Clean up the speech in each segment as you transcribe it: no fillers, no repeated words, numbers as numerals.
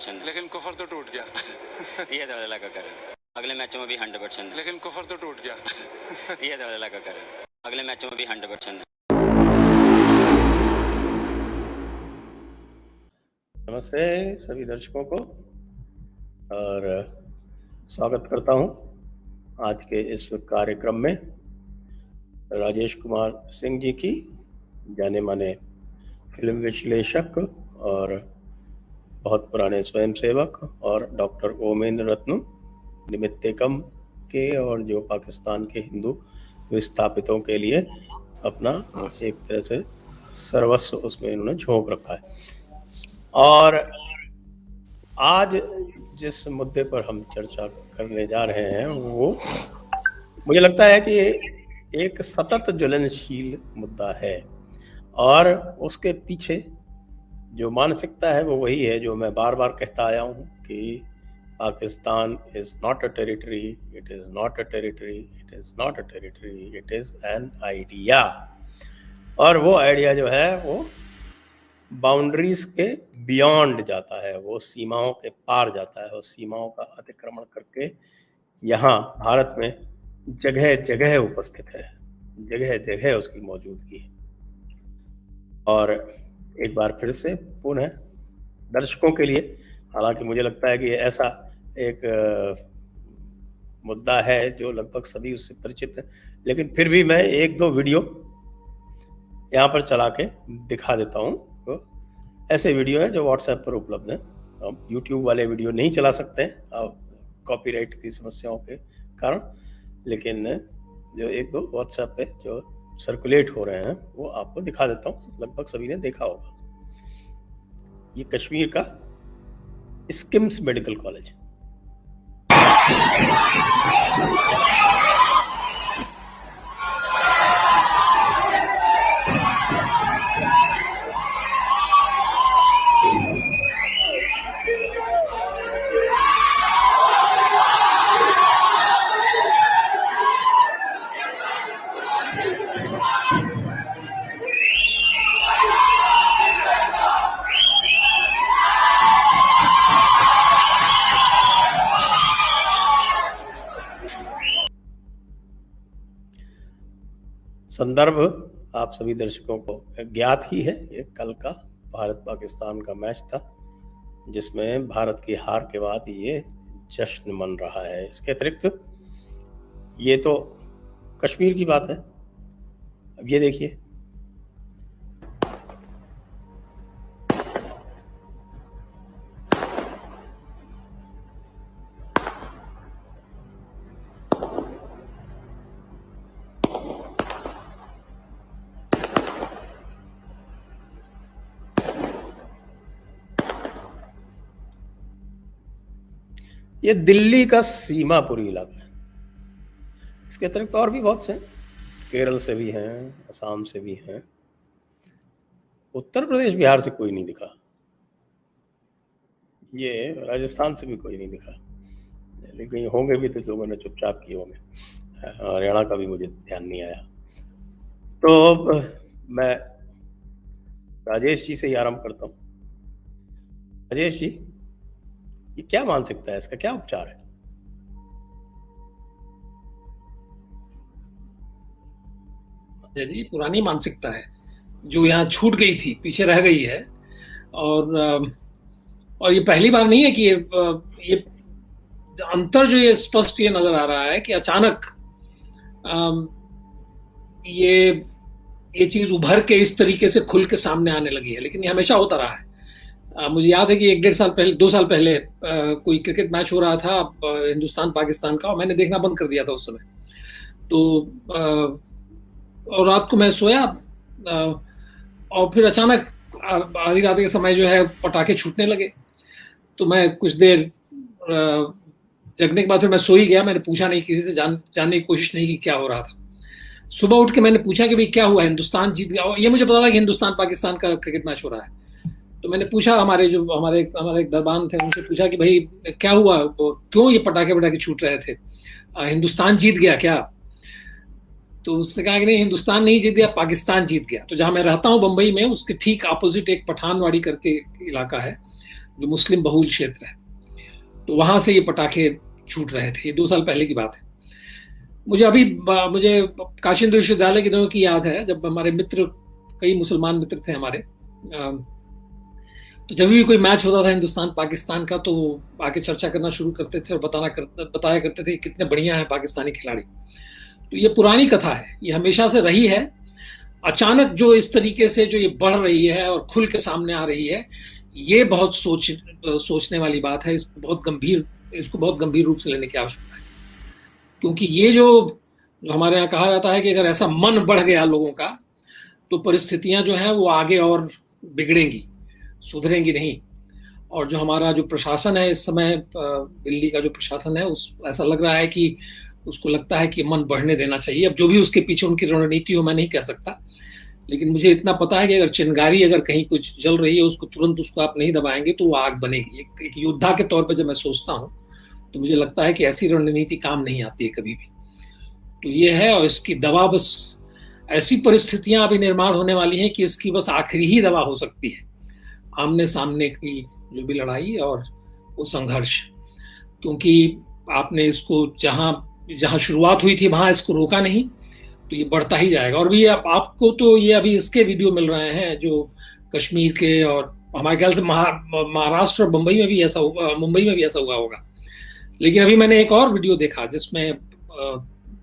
100%, लेकिन कुफर तो टूट गया। ये तो अल्लाह का करम। अगले मैचों में भी 100%, लेकिन कुफर तो टूट गया। ये तो अल्लाह का करम। अगले मैचों में भी 100%। नमस्ते सभी दर्शकों को और स्वागत करता हूं आज के इस कार्यक्रम में। राजेश कुमार सिंह जी की, जाने माने फिल्म विश्लेषक और बहुत पुराने स्वयंसेवक, और डॉक्टर ओमेंद्र रत्नू, निमित्तेकम के और जो पाकिस्तान के हिंदू विस्थापितों के लिए अपना एक तरह से सर्वस्व उसमें इन्होंने झोंक रखा है। और आज जिस मुद्दे पर हम चर्चा करने जा रहे हैं वो मुझे लगता है कि एक सतत ज्वलनशील मुद्दा है, और उसके पीछे जो मानसिकता है वो वही है जो मैं बार बार कहता आया हूँ कि Pakistan is not a territory, it is not a territory, it is not a territory, it is an idea. और वो आइडिया जो है वो बाउंड्रीज के बियॉन्ड जाता है, वो सीमाओं के पार जाता है, वो सीमाओं का अतिक्रमण करके यहाँ भारत में जगह जगह उपस्थित है, जगह जगह उसकी मौजूदगी है। और एक बार फिर से पुनः दर्शकों के लिए, हालांकि मुझे लगता है कि ये ऐसा एक मुद्दा है जो लगभग सभी उससे परिचित हैं, लेकिन फिर भी मैं एक दो वीडियो यहाँ पर चला के दिखा देता हूँ। तो ऐसे वीडियो हैं जो व्हाट्सएप पर उपलब्ध हैं। हम यूट्यूब वाले वीडियो नहीं चला सकते हैं कॉपीराइट की समस्याओं के कारण, लेकिन जो एक दो व्हाट्सएप पे जो सर्कुलेट हो रहे हैं वो आपको दिखा देता हूँ, लगभग सभी ने देखा होगा। ये कश्मीर का स्किम्स मेडिकल कॉलेज। संदर्भ आप सभी दर्शकों को ज्ञात ही है। ये कल का भारत पाकिस्तान का मैच था जिसमें भारत की हार के बाद ये जश्न मन रहा है। इसके अतिरिक्त ये तो कश्मीर की बात है। अब ये देखिए, ये दिल्ली का सीमापुरी इलाका है। इसके अतिरिक्त और भी बहुत से, केरल से भी हैं, असम से भी हैं, उत्तर प्रदेश बिहार से कोई नहीं दिखा, ये राजस्थान से भी कोई नहीं दिखा, लेकिन होंगे भी तो लोगों ने चुपचाप किए होंगे। हरियाणा का भी मुझे ध्यान नहीं आया। तो मैं राजेश जी से ही आरंभ करता हूँ। राजेश जी, ये क्या मानसिकता है, इसका क्या उपचार है? जी, पुरानी मानसिकता है जो यहाँ छूट गई थी, पीछे रह गई है। और ये पहली बार नहीं है कि ये अंतर जो ये स्पष्ट ये नजर आ रहा है कि अचानक ये चीज उभर के इस तरीके से खुल के सामने आने लगी है। लेकिन ये हमेशा होता रहा है। मुझे याद है कि 1-1.5 साल पहले, 2 साल पहले कोई क्रिकेट मैच हो रहा था हिंदुस्तान पाकिस्तान का, और मैंने देखना बंद कर दिया था उस समय। तो और रात को मैं सोया और फिर अचानक आधी रात के समय जो है पटाखे छूटने लगे। तो मैं कुछ देर जगने के बाद फिर मैं सो ही गया। मैंने पूछा नहीं, किसी से जानने की कोशिश नहीं की क्या हो रहा था। सुबह उठ के मैंने पूछा कि भाई क्या हुआ, हिंदुस्तान जीत गया। ये मुझे पता था कि हिंदुस्तान पाकिस्तान का क्रिकेट मैच हो रहा है। तो मैंने पूछा, हमारे एक दरबान थे, उनसे पूछा कि भाई क्या हुआ, क्यों ये पटाखे छूट रहे थे, हिंदुस्तान जीत गया क्या? तो उसने कहा कि नहीं, हिंदुस्तान नहीं जीत गया, पाकिस्तान जीत गया। तो जहां मैं रहता हूँ बंबई में, उसके ठीक अपोजिट एक पठानवाड़ी करके इलाका है, जो मुस्लिम बहुल क्षेत्र है, तो वहां से ये पटाखे छूट रहे थे। ये 2 साल पहले की बात है। मुझे काशी हिंदू विश्वविद्यालय के दिनों की याद है, जब हमारे मित्र, कई मुसलमान मित्र थे हमारे, तो जब भी कोई मैच होता था हिंदुस्तान पाकिस्तान का, तो वो आके चर्चा करना शुरू करते थे और बताया करते थे कितने बढ़िया हैं पाकिस्तानी खिलाड़ी। तो ये पुरानी कथा है, ये हमेशा से रही है। अचानक जो इस तरीके से जो ये बढ़ रही है और खुल के सामने आ रही है, ये बहुत सोचने वाली बात है। इसको बहुत गंभीर रूप से लेने की आवश्यकता है, क्योंकि ये जो हमारे यहाँ कहा जाता है कि अगर ऐसा मन बढ़ गया लोगों का, तो परिस्थितियां जो हैं वो आगे और बिगड़ेंगी, सुधरेंगी नहीं। और जो हमारा जो प्रशासन है इस समय, दिल्ली का जो प्रशासन है, ऐसा लग रहा है कि उसको लगता है कि मन बढ़ने देना चाहिए। अब जो भी उसके पीछे उनकी रणनीति हो मैं नहीं कह सकता, लेकिन मुझे इतना पता है कि अगर चिंगारी अगर कहीं कुछ जल रही है, उसको तुरंत उसको आप नहीं दबाएंगे तो वो आग बनेगी। एक योद्धा के तौर पर जब मैं सोचता हूँ तो मुझे लगता है कि ऐसी रणनीति काम नहीं आती है कभी भी। तो ये है, और इसकी दवा, बस ऐसी परिस्थितियां अभी निर्माण होने वाली हैं कि इसकी बस आखिरी ही दवा हो सकती है आमने सामने की जो भी लड़ाई और वो संघर्ष। क्योंकि आपने इसको जहां शुरुआत हुई थी वहां इसको रोका नहीं, तो ये बढ़ता ही जाएगा। और भी आपको तो ये अभी इसके वीडियो मिल रहे हैं जो कश्मीर के, और हमारे ख्याल से महाराष्ट्र और मुंबई में भी ऐसा हुआ होगा। लेकिन अभी मैंने एक और वीडियो देखा जिसमें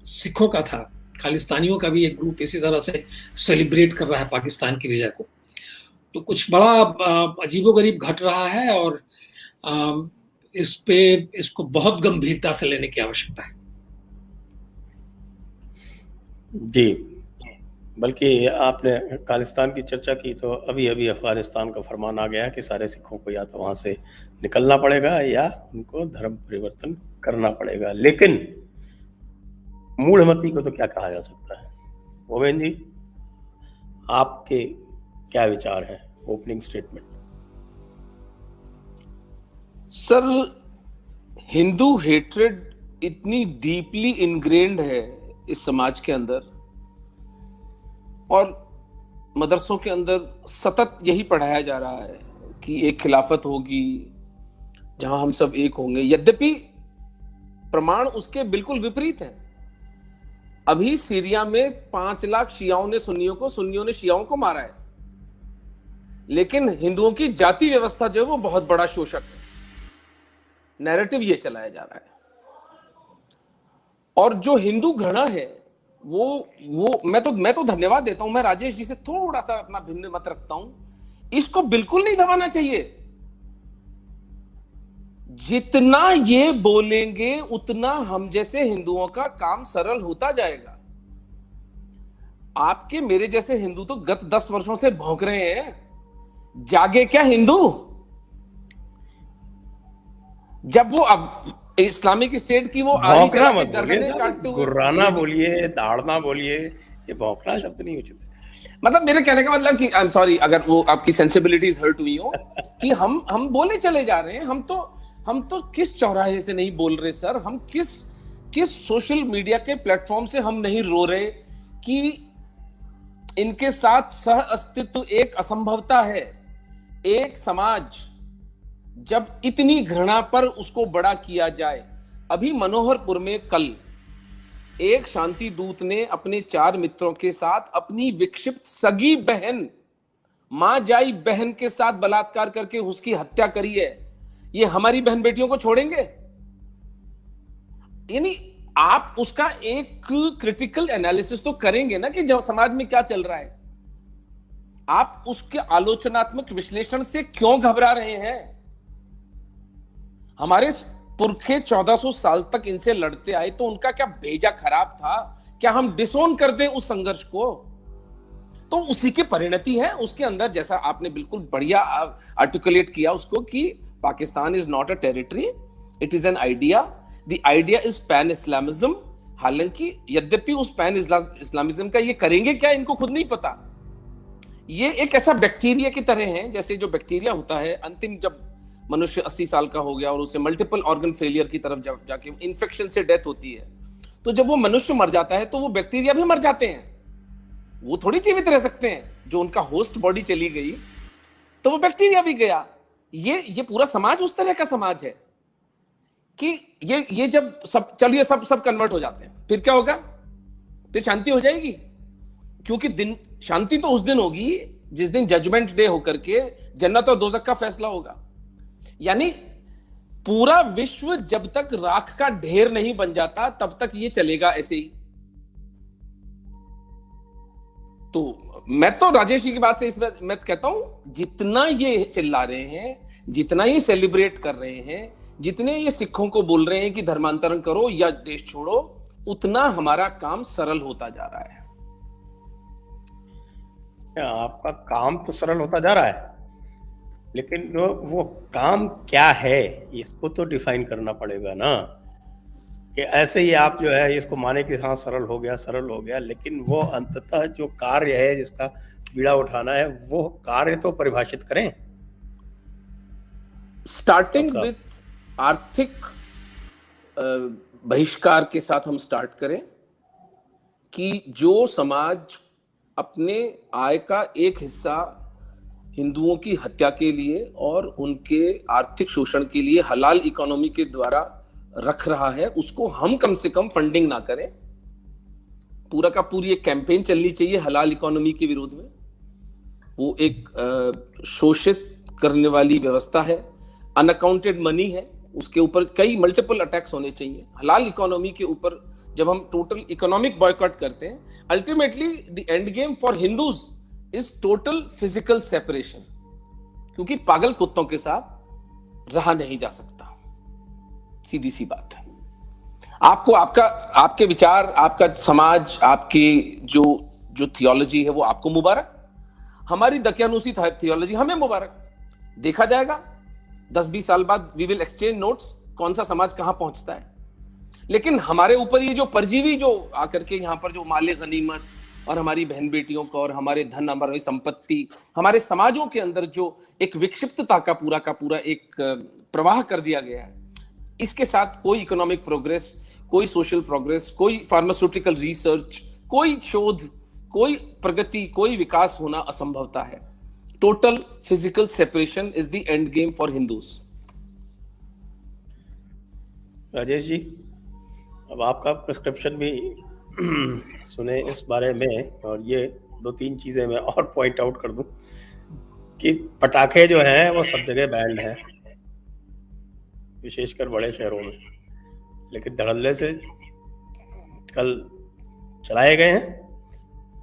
सिखों का था, खालिस्तानियों का भी एक ग्रुप इसी तरह से सेलिब्रेट कर रहा है पाकिस्तान की विजय को। तो कुछ बड़ा अजीबोगरीब घट रहा है, और इसको बहुत गंभीरता से लेने की आवश्यकता है। जी, बल्कि आपने खालिस्तान की चर्चा की, तो अभी अफगानिस्तान का फरमान आ गया कि सारे सिखों को या तो वहां से निकलना पड़ेगा या उनको धर्म परिवर्तन करना पड़ेगा। लेकिन मूढ़मती को तो क्या कहा जा सकता है? गोविंद जी, आपके क्या विचार है opening statement? Sir, Hindu hatred इतनी डीपली इनग्रेन्ड है इस समाज के अंदर, और मदरसों के अंदर सतत यही पढ़ाया जा रहा है कि एक खिलाफत होगी जहां हम सब एक होंगे। यद्यपि प्रमाण उसके बिल्कुल विपरीत हैं। अभी सीरिया में 5 लाख शियाओं ने सुन्नियों ने शियाओं को मारा है, लेकिन हिंदुओं की जाति व्यवस्था जो है वो बहुत बड़ा शोषक है। नैरेटिव ये चलाया जा रहा है। और जो हिंदू घृणा है वो मैं तो धन्यवाद देता हूं। मैं राजेश जी से थोड़ा सा अपना भिन्न मत रखता हूं। इसको बिल्कुल नहीं दबाना चाहिए। जितना ये बोलेंगे उतना हम जैसे हिंदुओं का काम सरल होता जाएगा। आपके मेरे जैसे हिंदू तो गत 10 वर्षों से भौंक रहे हैं, जागे क्या हिंदू? जब वो इस्लामिक स्टेट की वो भौंकना मत बोलिए, गुर्राना बोलिए, दाड़ना बोलिए, ये भौंकना शब्द नहीं उचित। मतलब मेरे कहने का मतलब कि आई एम सॉरी अगर वो आपकी सेंसिबिलिटीज हर्ट हुई हो कि हम बोले चले जा रहे हैं। हम तो किस चौराहे से नहीं बोल रहे सर, हम किस सोशल मीडिया के प्लेटफॉर्म से हम नहीं रो रहे कि इनके साथ सह अस्तित्व एक असंभवता है। एक समाज जब इतनी घृणा पर उसको बड़ा किया जाए। अभी मनोहरपुर में कल एक शांति दूत ने अपने 4 मित्रों के साथ अपनी विक्षिप्त सगी बहन, मां जाई बहन के साथ बलात्कार करके उसकी हत्या करी है। ये हमारी बहन बेटियों को छोड़ेंगे? यानी आप उसका एक क्रिटिकल एनालिसिस तो करेंगे ना कि जब समाज में क्या चल रहा है। आप उसके आलोचनात्मक विश्लेषण से क्यों घबरा रहे हैं? हमारे पुरखे 1400 साल तक इनसे लड़ते आए, तो उनका क्या भेजा खराब था? क्या हम डिसोन कर दें उस संघर्ष को? तो उसी की परिणति है उसके अंदर, जैसा आपने बिल्कुल बढ़िया आर्टिकुलेट किया उसको, कि Pakistan is not a territory, it is an idea. The idea is pan Islamism. हालांकि यद्यपि उस पैन इस्लामिज्म का ये करेंगे क्या इनको खुद नहीं पता। ये एक ऐसा बैक्टीरिया की तरह है, जैसे जो बैक्टीरिया होता है अंतिम जब मनुष्य 80 साल का हो गया और उसे मल्टीपल ऑर्गन फेलियर की तरफ जाके इन्फेक्शन से डेथ होती है, तो जब वो मनुष्य मर जाता है तो वो बैक्टीरिया भी मर जाते हैं। वो थोड़ी जीवित रह सकते हैं। जो उनका होस्ट बॉडी चली गई तो वो बैक्टीरिया भी गया। ये पूरा समाज उस तरह का समाज है कि ये जब सब कन्वर्ट हो जाते हैं, फिर क्या होगा? फिर शांति हो जाएगी, क्योंकि शांति तो उस दिन होगी जिस दिन जजमेंट डे होकर के जन्नत और दोजख का फैसला होगा। यानी पूरा विश्व जब तक राख का ढेर नहीं बन जाता तब तक ये चलेगा ऐसे ही। तो मैं तो राजेश जी की बात से इसमें मैं कहता हूं, जितना ये चिल्ला रहे हैं, जितना ये सेलिब्रेट कर रहे हैं, जितने ये सिखों को बोल रहे हैं कि धर्मांतरण करो या देश छोड़ो, उतना हमारा काम सरल होता जा रहा है। आपका काम तो सरल होता जा रहा है, लेकिन वो काम क्या है इसको तो डिफाइन करना पड़ेगा ना। कि ऐसे ही आप जो है इसको माने कि हाँ सरल हो गया, लेकिन वो अंततः जो कार्य है जिसका बीड़ा उठाना है, वो कार्य तो परिभाषित करें। स्टार्टिंग विथ आर्थिक बहिष्कार के साथ हम स्टार्ट करें कि जो समाज अपने आय का एक हिस्सा हिंदुओं की हत्या के लिए और उनके आर्थिक शोषण के लिए हलाल इकोनॉमी के द्वारा रख रहा है, उसको हम कम से कम फंडिंग ना करें। पूरा का पूरी एक कैंपेन चलनी चाहिए हलाल इकोनॉमी के विरोध में। वो एक शोषित करने वाली व्यवस्था है, अनअकाउंटेड मनी है, उसके ऊपर कई मल्टीपल अटैक्स होने चाहिए। हलाल इकोनॉमी के ऊपर जब हम टोटल इकोनॉमिक बॉयकॉट करते हैं, ultimately the end game for Hindus is total physical separation, क्योंकि पागल कुत्तों के साथ रहा नहीं जा सकता। सीधी सी बात है। आपको आपके विचार, आपका समाज, आपकी जो थियोलॉजी है वो आपको मुबारक, हमारी दकियानूसी थियोलॉजी हमें मुबारक। देखा जाएगा 10-20 साल बाद वी विल एक्सचेंज नोट्स, कौन सा समाज कहां पहुंचता है। लेकिन हमारे ऊपर ये जो परजीवी जो आकर के यहाँ पर जो माले गनीमत और हमारी बहन बेटियों को और हमारे धन, हमारी संपत्ति, हमारे समाजों के अंदर जो एक विक्षिप्तता का पूरा एक प्रवाह कर दिया गया है, इसके साथ कोई इकोनॉमिक प्रोग्रेस, कोई सोशल प्रोग्रेस, कोई फार्मास्यूटिकल रिसर्च, कोई शोध, कोई प्रगति, कोई विकास होना असंभवता है। Total physical separation is the end game for Hindus. Rajesh ji, अब आपका प्रिस्क्रिप्शन भी सुने इस बारे में, और ये 2-3 चीजें मैं और पॉइंट आउट कर दूं कि पटाखे जो हैं वो सब जगह बैंड हैं, विशेषकर बड़े शहरों में, लेकिन धड़ल्ले से कल चलाए गए हैं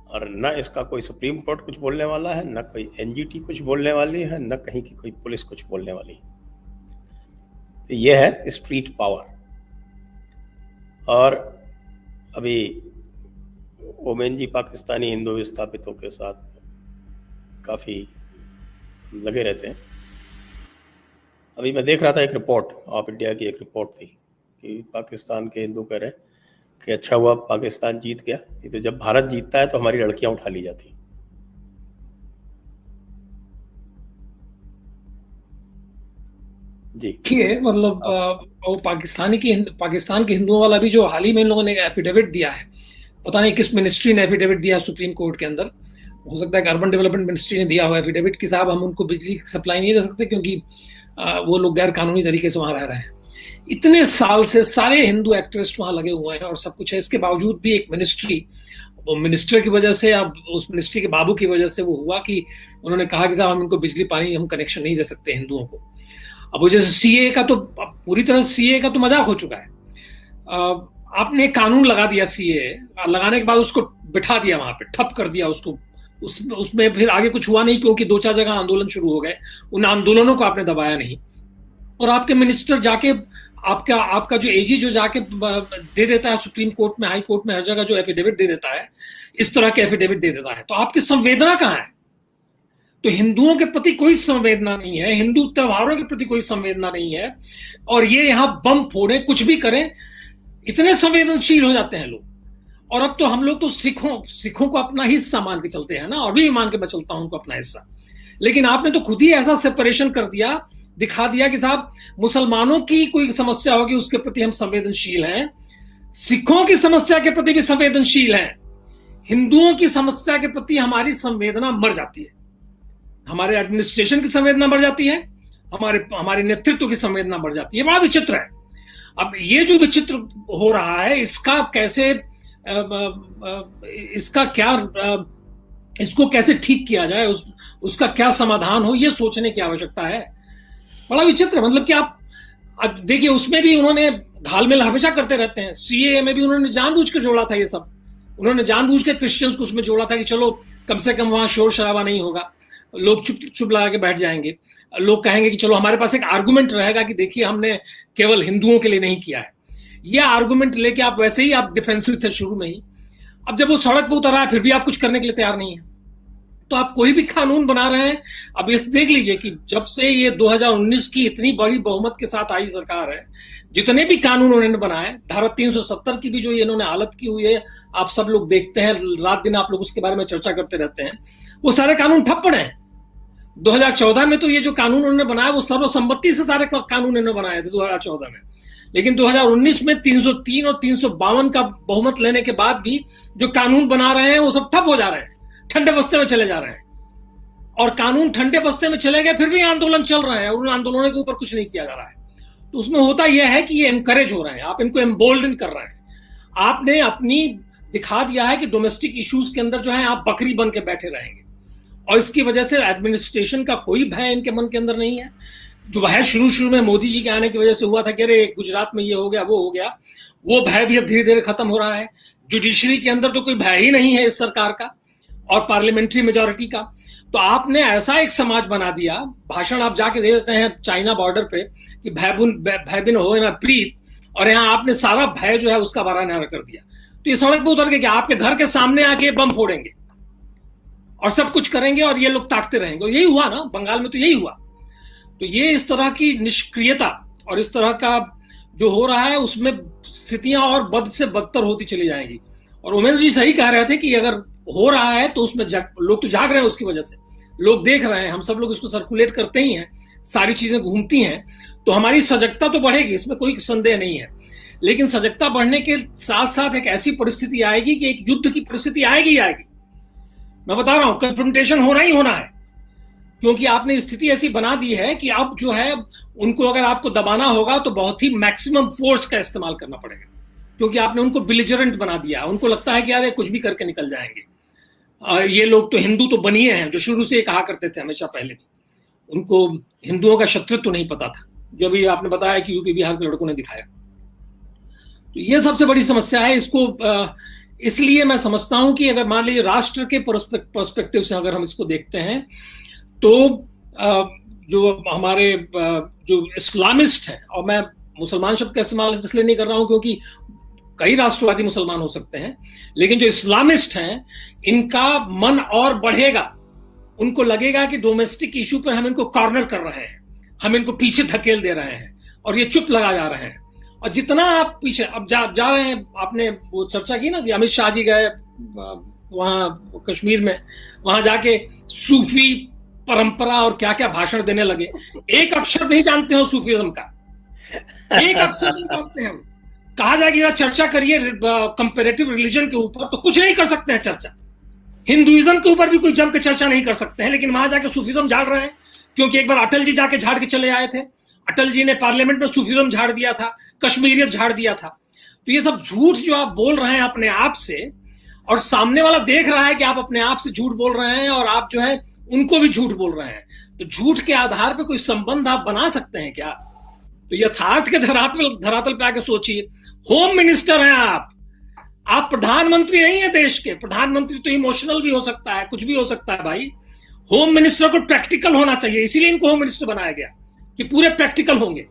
और न इसका कोई सुप्रीम कोर्ट कुछ बोलने वाला है, न कोई एनजीटी कुछ बोलने वाली है, न कहीं की कोई पुलिस कुछ बोलने वाली। तो ये है स्ट्रीट पावर। और अभी ओमेन जी पाकिस्तानी हिंदू विस्थापितों के साथ काफ़ी लगे रहते हैं। अभी मैं देख रहा था एक रिपोर्ट ऑफ इंडिया की, एक रिपोर्ट थी कि पाकिस्तान के हिंदू कह रहे हैं कि अच्छा हुआ पाकिस्तान जीत गया, ये तो जब भारत जीतता है तो हमारी लड़कियां उठा ली जाती। जी देखिए, मतलब वो पाकिस्तान के हिंदुओं वाला भी जो हाल ही में इन लोगों ने एफिडेविट दिया है, पता नहीं किस मिनिस्ट्री ने एफिडेविट दिया सुप्रीम कोर्ट के अंदर, हो सकता है कि अर्बन डेवलपमेंट मिनिस्ट्री ने दिया हुआ एफिडेविट कि साहब हम उनको बिजली सप्लाई नहीं दे सकते क्योंकि वो लोग गैर कानूनी तरीके से वहां रह रहे हैं। इतने साल से सारे हिंदू एक्टिविस्ट वहां लगे हुए हैं और सब कुछ है, इसके बावजूद भी एक मिनिस्टर की वजह से, अब उस मिनिस्ट्री के बाबू की वजह से वो हुआ कि उन्होंने कहा कि साहब हम इनको बिजली पानी हम कनेक्शन नहीं दे सकते हिंदुओं को। अब वो जैसे सीए का तो पूरी तरह सीए का तो मजाक हो चुका है। आपने कानून लगा दिया, सीए लगाने के बाद उसको बिठा दिया वहां पे, ठप कर दिया उसको, उसमें फिर आगे कुछ हुआ नहीं क्योंकि 2-4 जगह आंदोलन शुरू हो गए, उन आंदोलनों को आपने दबाया नहीं। और आपके मिनिस्टर जाके आपका जो एजी जो जाके दे देता है सुप्रीम कोर्ट में, हाई कोर्ट में, हर जगह जो एफिडेविट दे देता है, इस तरह के एफिडेविट दे देता है, तो आपकी संवेदना कहाँ है? तो हिंदुओं के प्रति कोई संवेदना नहीं है, हिंदू त्योहारों के प्रति कोई संवेदना नहीं है, और ये यहाँ बम फोड़े, कुछ भी करें, इतने संवेदनशील हो जाते हैं लोग। और अब तो हम लोग तो सिखों को अपना ही हिस्सा मान के चलते हैं ना, और भी मान के मैं चलता हूं उनको अपना हिस्सा। लेकिन आपने तो खुद ही ऐसा सेपरेशन कर दिया, दिखा दिया कि साहब मुसलमानों की कोई समस्या होगी उसके प्रति हम संवेदनशील हैं, सिखों की समस्या के प्रति भी संवेदनशील हैं, हिंदुओं की समस्या के प्रति हमारी संवेदना मर जाती है, हमारे एडमिनिस्ट्रेशन की संवेदना मर जाती है, हमारे नेतृत्व की संवेदना बढ़ जाती है। बड़ा विचित्र है। अब ये जो विचित्र हो रहा है, इसका कैसे इसका क्या इसको कैसे ठीक किया जाए, उसका क्या समाधान हो, ये सोचने की आवश्यकता है। बड़ा विचित्र, मतलब कि आप देखिए, उसमें भी उन्होंने घालमेल हमेशा करते रहते हैं। सीएए में भी उन्होंने जानबूझ के जोड़ा था ये सब। उन्होंने जानबूझ के क्रिश्चियंस को उसमें जोड़ा था कि चलो कम से कम वहां शोर शराबा नहीं होगा, लोग चुप चुप लगा के बैठ जाएंगे, लोग कहेंगे कि चलो हमारे पास एक आर्गुमेंट रहेगा कि देखिए हमने केवल हिंदुओं के लिए नहीं किया है। यह आर्गुमेंट लेके आप वैसे ही आप डिफेंसिव थे शुरू में ही। अब जब वो सड़क पर उतर रहा है फिर भी आप कुछ करने के लिए तैयार नहीं है। तो आप कोई भी कानून बना रहे हैं, अब इस देख लीजिए कि जब से ये 2019 की इतनी बड़ी बहुमत के साथ आई सरकार है, जितने भी कानून उन्होंने बनाए, धारा 370 की भी जो इन्होंने हालत की हुई है, आप सब लोग देखते हैं, रात दिन आप लोग उसके बारे में चर्चा करते रहते हैं, वो सारे कानून ठप पड़े हैं। 2014 में तो ये जो कानून उन्होंने बनाया वो सर्वसम्मति से सारे कानून इन्होंने बनाए थे 2014 में, लेकिन 2019 में 303 और 352 का बहुमत लेने के बाद भी जो कानून बना रहे हैं वो सब ठप हो जा रहे हैं, ठंडे बस्ते में चले जा रहे हैं। और कानून ठंडे बस्ते में चले गए, फिर भी आंदोलन चल रहे हैं और उन आंदोलनों के ऊपर कुछ नहीं किया जा रहा है। तो उसमें होता यह है कि ये एनकरेज हो रहे हैं, आप इनको एम्बोल्डन कर रहे हैं। आपने अपनी दिखा दिया है कि डोमेस्टिक इश्यूज के अंदर जो है आप बकरी बन के बैठे रहेंगे, और इसकी वजह से एडमिनिस्ट्रेशन का कोई भय इनके मन के अंदर नहीं है। जो भय शुरू में मोदी जी के आने की वजह से हुआ था कि अरे गुजरात में ये हो गया वो हो गया, वो भय भी अब धीरे धीरे खत्म हो रहा है। जुडिशरी के अंदर तो कोई भय ही नहीं है इस सरकार का और पार्लियामेंट्री मेजोरिटी का। तो आपने ऐसा एक समाज बना दिया, भाषण आप जाके दे देते हैं चाइना बॉर्डर पे कि भयबिन हो ना प्रीत, और यहाँ आपने सारा भय जो है उसका बरानार कर दिया। तो ये सड़क पे उतर के क्या आपके घर के सामने आके बम फोड़ेंगे और सब कुछ करेंगे और ये लोग ताकते रहेंगे। और यही हुआ ना, बंगाल में तो यही हुआ। तो ये इस तरह की निष्क्रियता और इस तरह का जो हो रहा है, उसमें स्थितियां और बद से बदतर होती चली जाएंगी। और उमेश जी सही कह रहे थे कि अगर हो रहा है तो उसमें लोग तो जाग रहे हैं, उसकी वजह से लोग देख रहे हैं, हम सब लोग इसको सर्कुलेट करते ही हैं, सारी चीजें घूमती हैं, तो हमारी सजगता तो बढ़ेगी, इसमें कोई संदेह नहीं है। लेकिन सजगता बढ़ने के साथ साथ एक ऐसी परिस्थिति आएगी कि एक युद्ध की परिस्थिति आएगी। मैं बता रहा हूं, कन्फ्रंटेशन होना ही होना है, क्योंकि आपने स्थिति ऐसी बना दी है कि अब जो है उनको अगर आपको दबाना होगा तो बहुत ही मैक्सिमम फोर्स का इस्तेमाल करना पड़ेगा, क्योंकि आपने उनको बिलिजरेंट बना दिया। उनको लगता है कि यार कुछ भी करके निकल जाएंगे। ये लोग तो हिंदू तो बनिए हैं, जो शुरू से कहा करते थे हमेशा पहले भी, उनको हिंदुओं का शत्रुत्व तो नहीं पता था, जो भी आपने बताया कि यूपी बिहार के लड़कों ने दिखाया। तो ये सबसे बड़ी समस्या है। इसको इसलिए मैं समझता हूं कि अगर मान लीजिए राष्ट्र के पर्सपेक्टिव से अगर हम इसको देखते हैं तो जो हमारे जो इस्लामिस्ट हैं, और मैं मुसलमान शब्द का इस्तेमाल इसलिए नहीं कर रहा हूं क्योंकि कई राष्ट्रवादी मुसलमान हो सकते हैं, लेकिन जो इस्लामिस्ट हैं इनका मन और बढ़ेगा। उनको लगेगा कि डोमेस्टिक इशू पर हम इनको कॉर्नर कर रहे हैं, हम इनको पीछे धकेल दे रहे हैं और ये चुप लगा जा रहे हैं। और जितना आप पीछे अब जा रहे हैं, आपने वो चर्चा की ना कि अमित शाह जी गए वहां कश्मीर में, वहां जाके सूफी परंपरा और क्या क्या भाषण देने लगे। एक अक्षर नहीं जानते हो सूफीज्म का, एक अक्षर नहीं जानते हैं। कहा जाए कि जरा चर्चा करिए कंपैरेटिव रिलीजन के ऊपर, तो कुछ नहीं कर सकते हैं चर्चा। हिंदुइज्म के ऊपर भी कोई जम के चर्चा नहीं कर सकते हैं, लेकिन वहां जाके सूफीज्म झाड़ रहे हैं, क्योंकि एक बार अटल जी जाके झाड़ के चले आए थे। अटल जी ने पार्लियामेंट में सूफीज्म झाड़ दिया था, कश्मीरियत झाड़ दिया था। तो ये सब झूठ जो आप बोल रहे हैं अपने आप से, और सामने वाला देख रहा है कि आप अपने आप से झूठ बोल रहे हैं और आप जो है उनको भी झूठ बोल रहे हैं, तो झूठ के आधार पर कोई संबंध आप बना सकते हैं क्या? तो यथार्थ के धरातल पे आके सोचिए। होम मिनिस्टर हैं आप प्रधानमंत्री नहीं है देश के। प्रधानमंत्री तो इमोशनल भी हो सकता है, कुछ भी हो सकता है भाई। होम मिनिस्टर को प्रैक्टिकल होना चाहिए, इसीलिए इनको होम मिनिस्टर बनाया गया कि पूरे प्रैक्टिकल होंगे।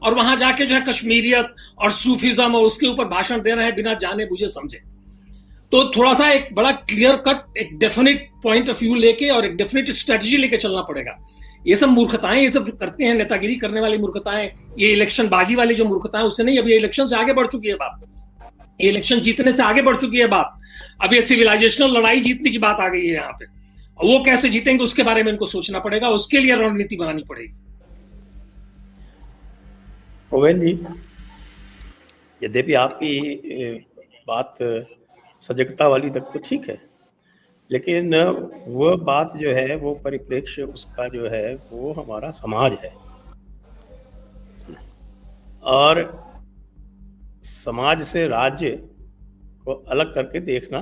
और वहां जाके जो है कश्मीरियत और सूफीज्म और उसके ऊपर भाषण दे रहे हैं बिना जाने बुझे समझे। तो थोड़ा सा एक बड़ा क्लियर कट, एक डेफिनेट पॉइंट ऑफ व्यू लेके और एक डेफिनेट स्ट्रेटजी लेके चलना पड़ेगा। ये सब मूर्खताएं, ये सब जो करते हैं नेतागिरी करने वाली मूर्खताएं, ये इलेक्शन बाजी वाली जो मूर्खताएं, उससे नहीं। अब ये इलेक्शन से आगे बढ़ चुकी है बात, ये इलेक्शन जीतने से आगे बढ़ चुकी है बात। अब ये सिविलाइजेशनल लड़ाई जीतने की बात आ गई है यहाँ पे। वो कैसे जीतेंगे उसके बारे में इनको सोचना पड़ेगा, उसके लिए रणनीति बनानी पड़ेगी। ओवेन जी, यद्यपि आपकी बात सजगता वाली तक तो ठीक है, लेकिन वो बात जो है, वो परिप्रेक्ष्य उसका जो है वो हमारा समाज है। और समाज से राज्य को अलग करके देखना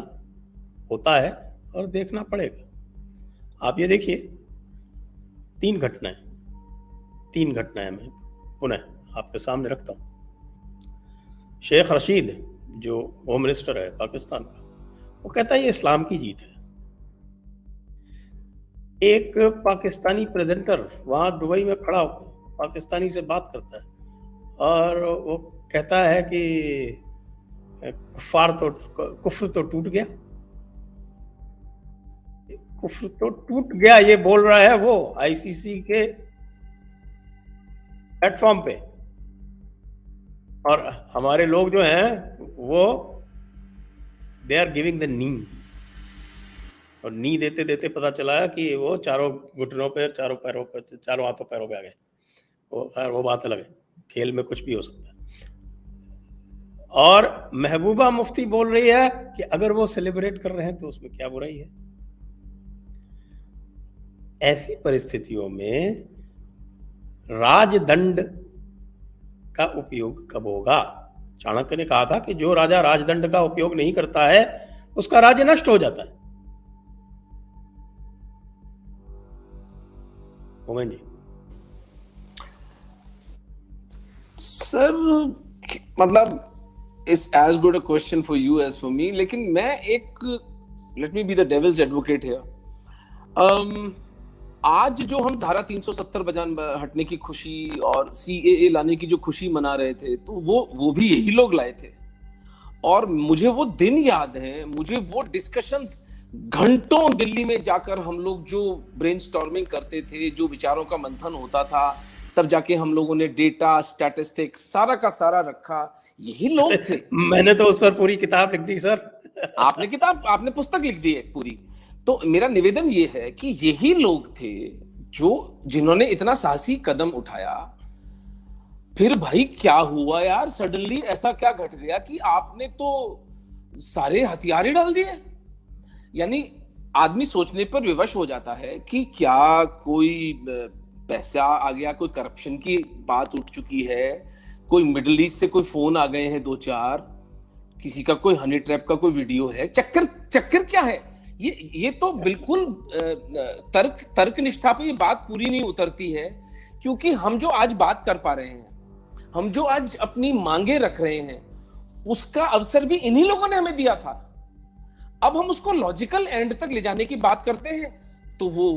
होता है और देखना पड़ेगा। आप ये देखिए, तीन घटनाएं मैं पुनः आपके सामने रखता हूँ। शेख रशीद जो होम मिनिस्टर है पाकिस्तान का, वो कहता है ये इस्लाम की जीत है। एक पाकिस्तानी प्रेजेंटर वहां दुबई में खड़ा होकर पाकिस्तानी से बात करता है और वो कहता है कि कुफ्र तो टूट गया, कुफ्र तो टूट गया, ये बोल रहा है वो आईसीसी के प्लेटफॉर्म पे। और हमारे लोग जो हैं वो they are giving the knee, और नी देते देते पता चला कि वो चारों घुटनों पे, चारों पैरों पे, चारों हाथों पैरों पे आ गए। वो बात अलग है, खेल में कुछ भी हो सकता है। और महबूबा मुफ्ती बोल रही है कि अगर वो सेलिब्रेट कर रहे हैं तो उसमें क्या बुराई है। ऐसी परिस्थितियों में राजदंड का उपयोग कब होगा? चाणक्य ने कहा था कि जो राजा राजदंड का उपयोग नहीं करता है उसका राज्य नष्ट हो जाता है। मोहन जी। सर मतलब it's as good a question for you as for me, लेकिन मैं एक let me be the devil's advocate here. आज जो हम धारा 370 बजान हटने की खुशी और सीएए लाने की जो खुशी मना रहे थे, तो वो भी यही लोग लाए थे। और मुझे वो दिन याद है, मुझे वो डिस्कशंस, घंटों दिल्ली में जाकर हम लोग जो ब्रेनस्टॉर्मिंग करते थे, जो विचारों का मंथन होता था, तब जाके हम लोगों ने डेटा, स्टैटिस्टिक्स सारा का सारा रखा। यही लोग थे। मैंने तो उस पर पूरी किताब लिख दी सर। आपने पुस्तक लिख दी है पूरी। तो मेरा निवेदन ये है कि यही लोग थे जिन्होंने इतना साहसी कदम उठाया। फिर भाई क्या हुआ यार, सडनली ऐसा क्या घट गया कि आपने तो सारे हथियार ही डाल दिए। यानी आदमी सोचने पर विवश हो जाता है कि क्या कोई पैसा आ गया, कोई करप्शन की बात उठ चुकी है, कोई मिडिल ईस्ट से कोई फोन आ गए हैं 2-4, किसी का कोई हनी ट्रैप का कोई वीडियो है। चक्कर क्या है ये तो बिल्कुल तर्क निष्ठा पे ये बात पूरी नहीं उतरती है। क्योंकि हम जो आज बात कर पा रहे हैं, हम जो आज अपनी मांगे रख रहे हैं, उसका अवसर भी इन्हीं लोगों ने हमें दिया था। अब हम उसको लॉजिकल एंड तक ले जाने की बात करते हैं तो वो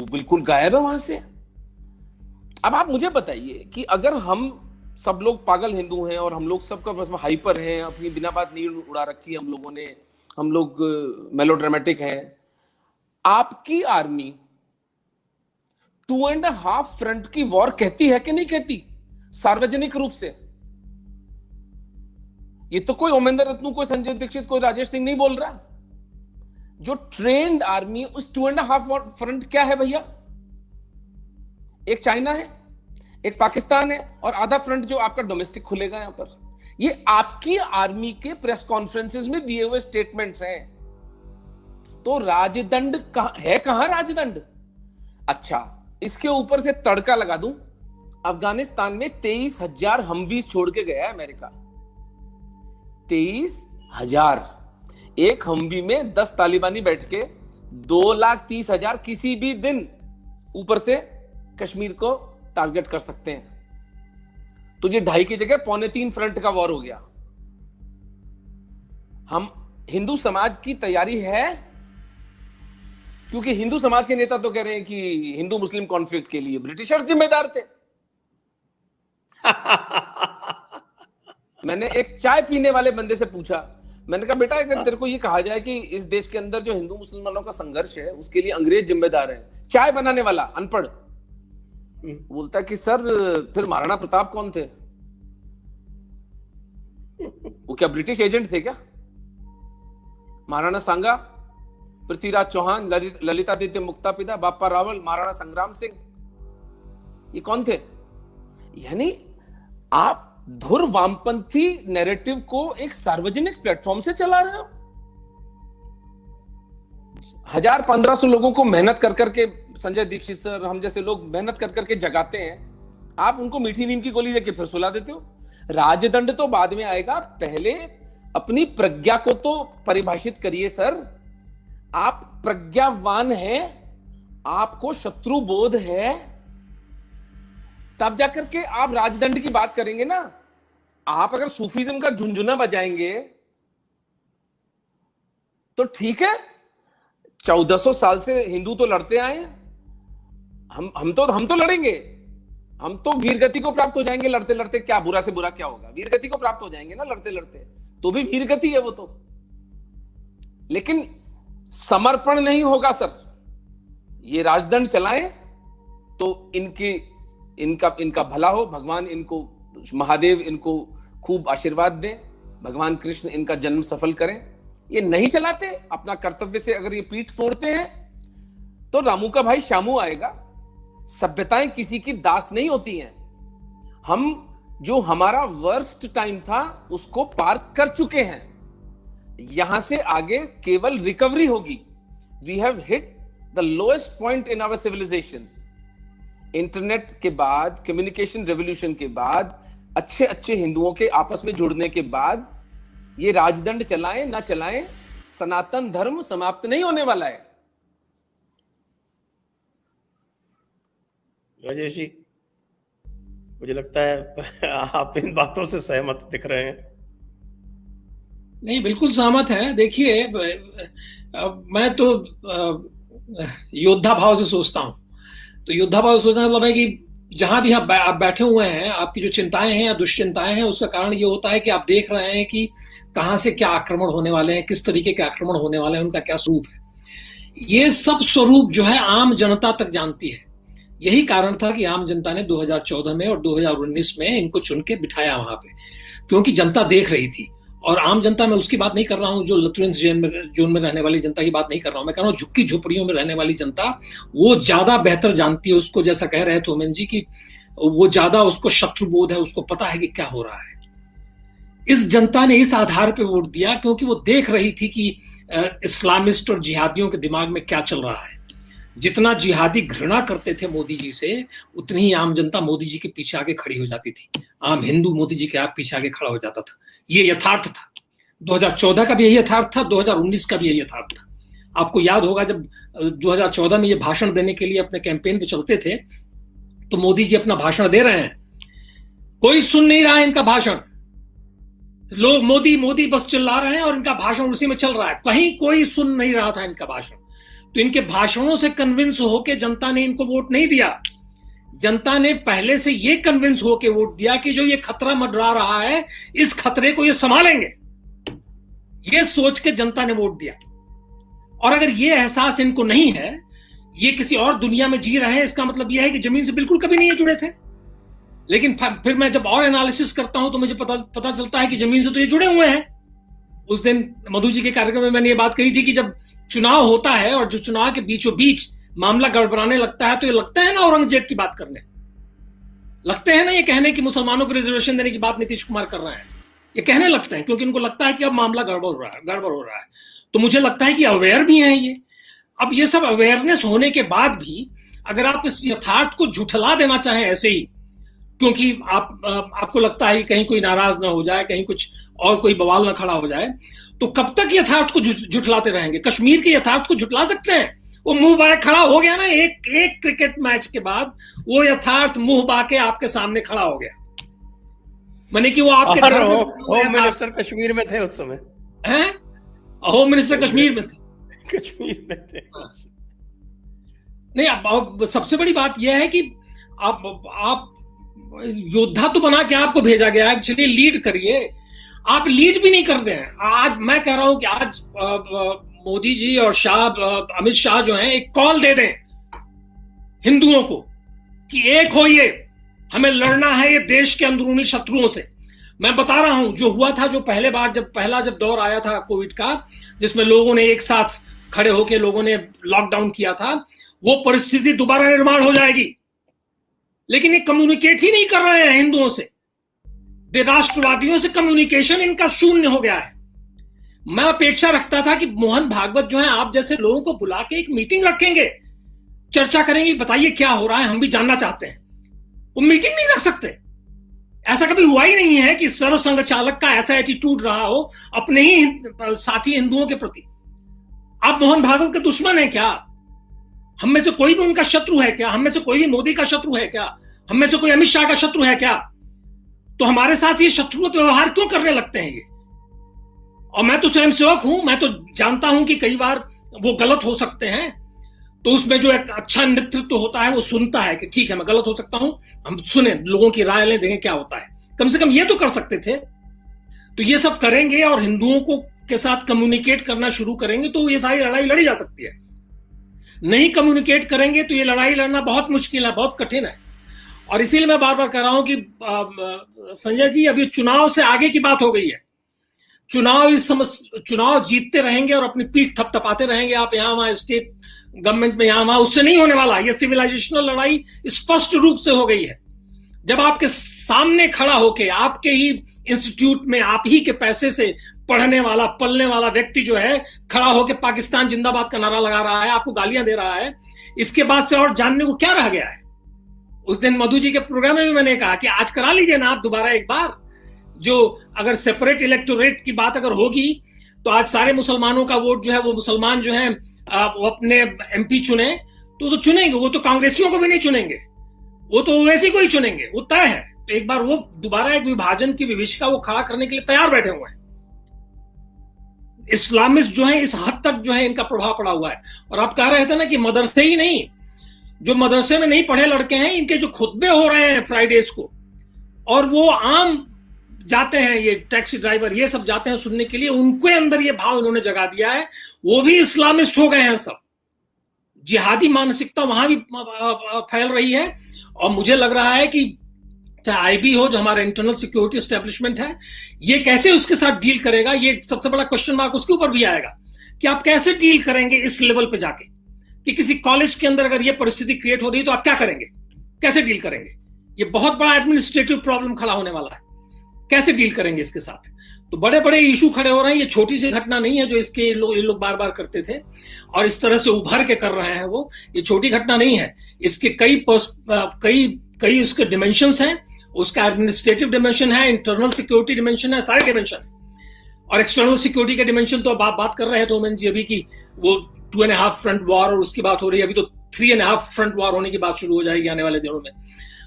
बिल्कुल गायब है वहां से। अब आप मुझे बताइए कि अगर हम सब लोग पागल हिंदू हैं और हम लोग सबका बस हाइपर हैं, अपनी बिना बात नींद उड़ा रखी है हम लोगों ने, हम लोग मेलोड्रामेटिक हैं, आपकी आर्मी 2.5 फ्रंट की वॉर कहती है कि नहीं कहती सार्वजनिक रूप से? ये तो कोई ओमेंद्र रत्नू, कोई संजय दीक्षित, कोई राजेश सिंह नहीं बोल रहा। जो ट्रेंड आर्मी, उस 2.5 फ्रंट क्या है भैया? एक चाइना है, एक पाकिस्तान है, और आधा फ्रंट जो आपका डोमेस्टिक खुलेगा यहां पर। ये आपकी आर्मी के प्रेस कॉन्फ्रेंसेस में दिए हुए स्टेटमेंट्स हैं। तो राजदंड कहां राजदंड? अच्छा, इसके ऊपर से तड़का लगा दूं, अफगानिस्तान में 23,000 हमवीज छोड़ के गया है अमेरिका। 23,000। एक हमवी में 10 तालिबानी बैठ के 2,30,000 किसी भी दिन ऊपर से कश्मीर को टारगेट कर सकते हैं। तो ये 2.5 की जगह 2.25 फ्रंट का वॉर हो गया। हम हिंदू समाज की तैयारी है, क्योंकि हिंदू समाज के नेता तो कह रहे हैं कि हिंदू मुस्लिम कॉन्फ्लिक्ट के लिए ब्रिटिशर्स जिम्मेदार थे। मैंने एक चाय पीने वाले बंदे से पूछा, मैंने कहा बेटा अगर तेरे को ये कहा जाए कि इस देश के अंदर जो हिंदू मुसलमानों का संघर्ष है उसके लिए अंग्रेज जिम्मेदार है, चाय बनाने वाला अनपढ़ बोलता कि सर फिर महाराणा प्रताप कौन थे? वो क्या ब्रिटिश एजेंट थे क्या? महाराणा सांगा, पृथ्वीराज चौहान, ललितादित्य मुक्तापिता, बापा रावल, महाराणा संग्राम सिंह, ये कौन थे? यानी आप धुर वामपंथी नैरेटिव को एक सार्वजनिक प्लेटफॉर्म से चला रहे हो। 1,000-1,500 लोगों को मेहनत कर करके, संजय दीक्षित सर, हम जैसे लोग मेहनत कर करके जगाते हैं, आप उनको मीठी नींद की गोली देके फिर सुला देते हो। राजदंड तो बाद में आएगा, पहले अपनी प्रज्ञा को तो परिभाषित करिए सर। आप प्रज्ञावान हैं, आपको शत्रु बोध है, तब जाकर के आप राजदंड की बात करेंगे ना। आप अगर सूफीज्म का झुंझुना बजाएंगे तो ठीक है, 1400 साल से हिंदू तो लड़ते आए हैं, हम तो लड़ेंगे, हम तो वीरगति को प्राप्त हो जाएंगे लड़ते लड़ते। क्या बुरा से बुरा क्या होगा, वीरगति को प्राप्त हो जाएंगे ना लड़ते लड़ते, तो भी वीरगति है वो तो। लेकिन समर्पण नहीं होगा सर। ये राजदंड चलाएं तो इनका भला हो, भगवान इनको, महादेव इनको खूब आशीर्वाद दें, भगवान कृष्ण इनका जन्म सफल करें। ये नहीं चलाते, अपना कर्तव्य से अगर ये पीठ तोड़ते हैं तो रामू का भाई श्यामू आएगा। सभ्यताएं किसी की दास नहीं होती हैं। हम जो हमारा वर्स्ट टाइम था उसको पार कर चुके हैं, यहां से आगे केवल रिकवरी होगी। We have hit the lowest point in our civilization. Internet के बाद, कम्युनिकेशन रेवोल्यूशन के बाद, अच्छे अच्छे हिंदुओं के आपस में जुड़ने के बाद, ये राजदंड चलाएं ना चलाएं, सनातन धर्म समाप्त नहीं होने वाला है। राजेश जी, मुझे लगता है आप इन बातों से सहमत दिख रहे हैं। नहीं, बिल्कुल सहमत है। देखिए, मैं तो योद्धा भाव से सोचता हूं। तो योद्धा भाव से सोचना मतलब है कि जहां भी आप बैठे हुए हैं, आपकी जो चिंताएं हैं या दुश्चिंताएं हैं, उसका कारण ये होता है कि आप देख रहे हैं कि कहां से क्या आक्रमण होने वाले हैं, किस तरीके के आक्रमण होने वाले हैं, उनका क्या स्वरूप है। ये सब स्वरूप जो है आम जनता तक जानती है। यही कारण था कि आम जनता ने 2014 में और 2019 में इनको चुन के बिठाया वहां पे, क्योंकि जनता देख रही थी। और आम जनता, मैं उसकी बात नहीं कर रहा हूँ जो लुथरन जोन में रहने वाली जनता की बात नहीं कर रहा हूँ, मैं कह रहा हूँ झुग्गी झोपड़ियों में रहने वाली जनता, वो ज्यादा बेहतर जानती है उसको। जैसा कह रहे थे ओमेन जी कि वो ज्यादा उसको शत्रुबोध है, उसको पता है कि क्या हो रहा है। इस जनता ने इस आधार पे वोट दिया क्योंकि वो देख रही थी कि इस्लामिस्ट और जिहादियों के दिमाग में क्या चल रहा है। जितना जिहादी घृणा करते थे मोदी जी से, उतनी ही आम जनता मोदी जी के पीछे आके खड़ी हो जाती थी। आम हिंदू मोदी जी के आप पीछे आके खड़ा हो जाता था। ये यथार्थ था। 2014 का भी यही यथार्थ था, 2019 का भी यही यथार्थ था। आपको याद होगा जब 2014 में ये भाषण देने के लिए अपने कैंपेन पे चलते थे, तो मोदी जी अपना भाषण दे रहे हैं, कोई सुन नहीं रहा है इनका भाषण। लोग मोदी मोदी बस चिल्ला रहे हैं और इनका भाषण उसी में चल रहा है, कहीं कोई सुन नहीं रहा था इनका भाषण। तो इनके भाषणों से कन्विंस होके जनता ने इनको वोट नहीं दिया। जनता ने पहले से ये कन्विंस होके वोट दिया कि जो ये खतरा मंडरा रहा है, इस खतरे को ये संभालेंगे। ये सोच के जनता ने वोट दिया। और अगर ये एहसास इनको नहीं है, ये किसी और दुनिया में जी रहे हैं, इसका मतलब यह है कि जमीन से बिल्कुल कभी नहीं ये जुड़े थे। लेकिन फिर मैं जब और एनालिसिस करता हूं तो मुझे पता चलता है कि जमीन से तो ये जुड़े हुए हैं। उस दिन मधु जी के कार्यक्रम में मैंने ये बात कही थी कि जब चुनाव होता है और जो चुनाव के बीचों बीच मामला गड़बड़ाने लगता है, तो ये लगता है ना औरंगजेब की बात करने, लगते हैं ना ये कहने की मुसलमानों को रिजर्वेशन देने की बात नीतीश कुमार कर रहे हैं। ये कहने लगते हैं क्योंकि इनको लगता है कि अब मामला गड़बड़ हो रहा है। तो मुझे लगता है कि अवेयर भी हैं ये। अब ये सब अवेयरनेस होने के बाद भी अगर आप इस यथार्थ को झुठला देना चाहें ऐसे ही, क्योंकि आपको लगता है कि कहीं कोई नाराज ना हो जाए, कहीं कुछ और कोई बवाल ना खड़ा हो जाए, तो कब तक यथार्थ को झुठलाते रहेंगे। कश्मीर के यथार्थ को झुठला सकते हैं, वो मुंह बाके खड़ा हो गया ना, एक क्रिकेट मैच के बाद वो यथार्थ मुंह बाके आपके सामने खड़ा हो गया। माने कि वो आपके होम मिनिस्टर कश्मीर में थे उस समय, हैं? होम मिनिस्टर कश्मीर में थे। नहीं, अब सबसे बड़ी बात यह है कि आप योद्धा तो बना के आपको भेजा गया है, चलिए लीड करिए। आप लीड भी नहीं करते हैं। आज मैं कह रहा हूं कि आज मोदी जी और अमित शाह जो हैं, एक कॉल दे दें हिंदुओं को कि एक होइए, हमें लड़ना है ये देश के अंदरूनी शत्रुओं से। मैं बता रहा हूं जो हुआ था, जो पहला जब दौर आया था कोविड का, जिसमें लोगों ने एक साथ खड़े होकर लोगों ने लॉकडाउन किया था, वो परिस्थिति दोबारा निर्माण हो जाएगी। लेकिन ये कम्युनिकेट ही नहीं कर रहे हैं हिंदुओं से। राष्ट्रवादियों से कम्युनिकेशन इनका शून्य हो गया है। मैं अपेक्षा रखता था कि मोहन भागवत जो है, आप जैसे लोगों को बुला के एक मीटिंग रखेंगे, चर्चा करेंगे, बताइए क्या हो रहा है, हम भी जानना चाहते हैं। वो मीटिंग नहीं रख सकते। ऐसा कभी हुआ ही नहीं है कि सर्वसंघ चालक का ऐसा एटीट्यूड रहा हो अपने ही साथी हिंदुओं के प्रति। आप मोहन भागवत के दुश्मन है क्या? हम में से कोई भी उनका शत्रु है क्या? हम में से कोई भी मोदी का शत्रु है क्या? हम में से कोई अमित शाह का शत्रु है क्या? तो हमारे साथ ये शत्रुता व्यवहार क्यों करने लगते हैं ये? और मैं तो स्वयंसेवक हूं, मैं तो जानता हूं कि कई बार वो गलत हो सकते हैं, तो उसमें जो एक अच्छा नेतृत्व होता है वो सुनता है कि ठीक है मैं गलत हो सकता हूं, हम सुने, लोगों की राय लें, देखें क्या होता है। कम से कम ये तो कर सकते थे। तो ये सब करेंगे और हिंदुओं को के साथ कम्युनिकेट करना शुरू करेंगे तो ये सारी लड़ाई लड़ी जा सकती है। नहीं कम्युनिकेट करेंगे तो ये लड़ाई लड़ना बहुत मुश्किल है, बहुत कठिन है। और इसीलिए मैं बार बार कह रहा हूं कि संजय जी, अभी चुनाव से आगे की बात हो गई है। चुनाव जीतते रहेंगे और अपनी पीठ थपथपाते रहेंगे, आप यहां वहां स्टेट गवर्नमेंट में यहां वहां, उससे नहीं होने वाला। ये सिविलाइजेशनल लड़ाई स्पष्ट रूप से हो गई है। जब आपके सामने खड़ा होके आपके ही इंस्टीट्यूट में आप ही के पैसे से पढ़ने वाला पलने वाला व्यक्ति जो है खड़ा होके पाकिस्तान जिंदाबाद का नारा लगा रहा है, आपको गालियां दे रहा है, इसके बाद से और जानने को क्या रह गया है? उस दिन मधु जी के प्रोग्राम में भी मैंने कहा कि आज करा लीजिए ना आप दोबारा एक बार, जो अगर सेपरेट इलेक्टोरेट की बात अगर होगी तो आज सारे मुसलमानों का वोट जो है वो मुसलमान जो है वो अपने एमपी चुने तो चुनेंगे। वो तो कांग्रेसियों को भी नहीं चुनेंगे, वो तो ओवैसी को ही चुनेंगे, वो तय है। तो एक बार वो दोबारा एक विभाजन की विभीषिका वो खड़ा करने के लिए तैयार बैठे हुए हैं। इस्लामिस्ट जो है इस हद तक जो है इनका प्रभाव पड़ा हुआ है। और आप कह रहे थे ना कि मदरसे ही नहीं, जो मदरसे में नहीं पढ़े लड़के हैं इनके जो खुतबे हो रहे हैं फ्राइडेज को, और वो आम जाते हैं, ये टैक्सी ड्राइवर ये सब जाते हैं सुनने के लिए, उनके अंदर ये भाव इन्होंने जगा दिया है। वो भी इस्लामिस्ट हो गए हैं सब। जिहादी मानसिकता वहां भी फैल रही है। और मुझे लग रहा है कि चाहे आईबी हो, जो हमारा इंटरनल सिक्योरिटी एस्टेब्लिशमेंट है, ये कैसे उसके साथ डील करेगा, ये सबसे बड़ा क्वेश्चन मार्क उसके ऊपर भी आएगा कि आप कैसे डील करेंगे इस लेवल पे जाके, कि किसी कॉलेज के अंदर अगर ये परिस्थिति क्रिएट हो रही है तो आप क्या करेंगे, कैसे डील करेंगे? ये बहुत बड़ा एडमिनिस्ट्रेटिव प्रॉब्लम खड़ा होने वाला है, कैसे डील करेंगे इसके साथ? तो बड़े बड़े इशू खड़े हो रहे हैं। ये छोटी सी घटना नहीं है जो इसके ये लोग बार बार करते थे और इस तरह से उभर के कर रहे हैं। वो ये छोटी घटना नहीं है, इसके कई उसके डिमेंशंस हैं। उसका एडमिनिस्ट्रेटिव डिमेंशन है, इंटरनल सिक्योरिटी डिमेंशन है, सारे डिमेंशन है। और एक्सटर्नल सिक्योरिटी के डिमेंशन तो अब आप बात कर रहे हैं तो जी अभी की वो 2.5 फ्रंट वॉर और उसकी बात हो रही है, अभी तो 3.5 फ्रंट वॉर होने की बात शुरू हो जाएगी आने वाले दिनों में।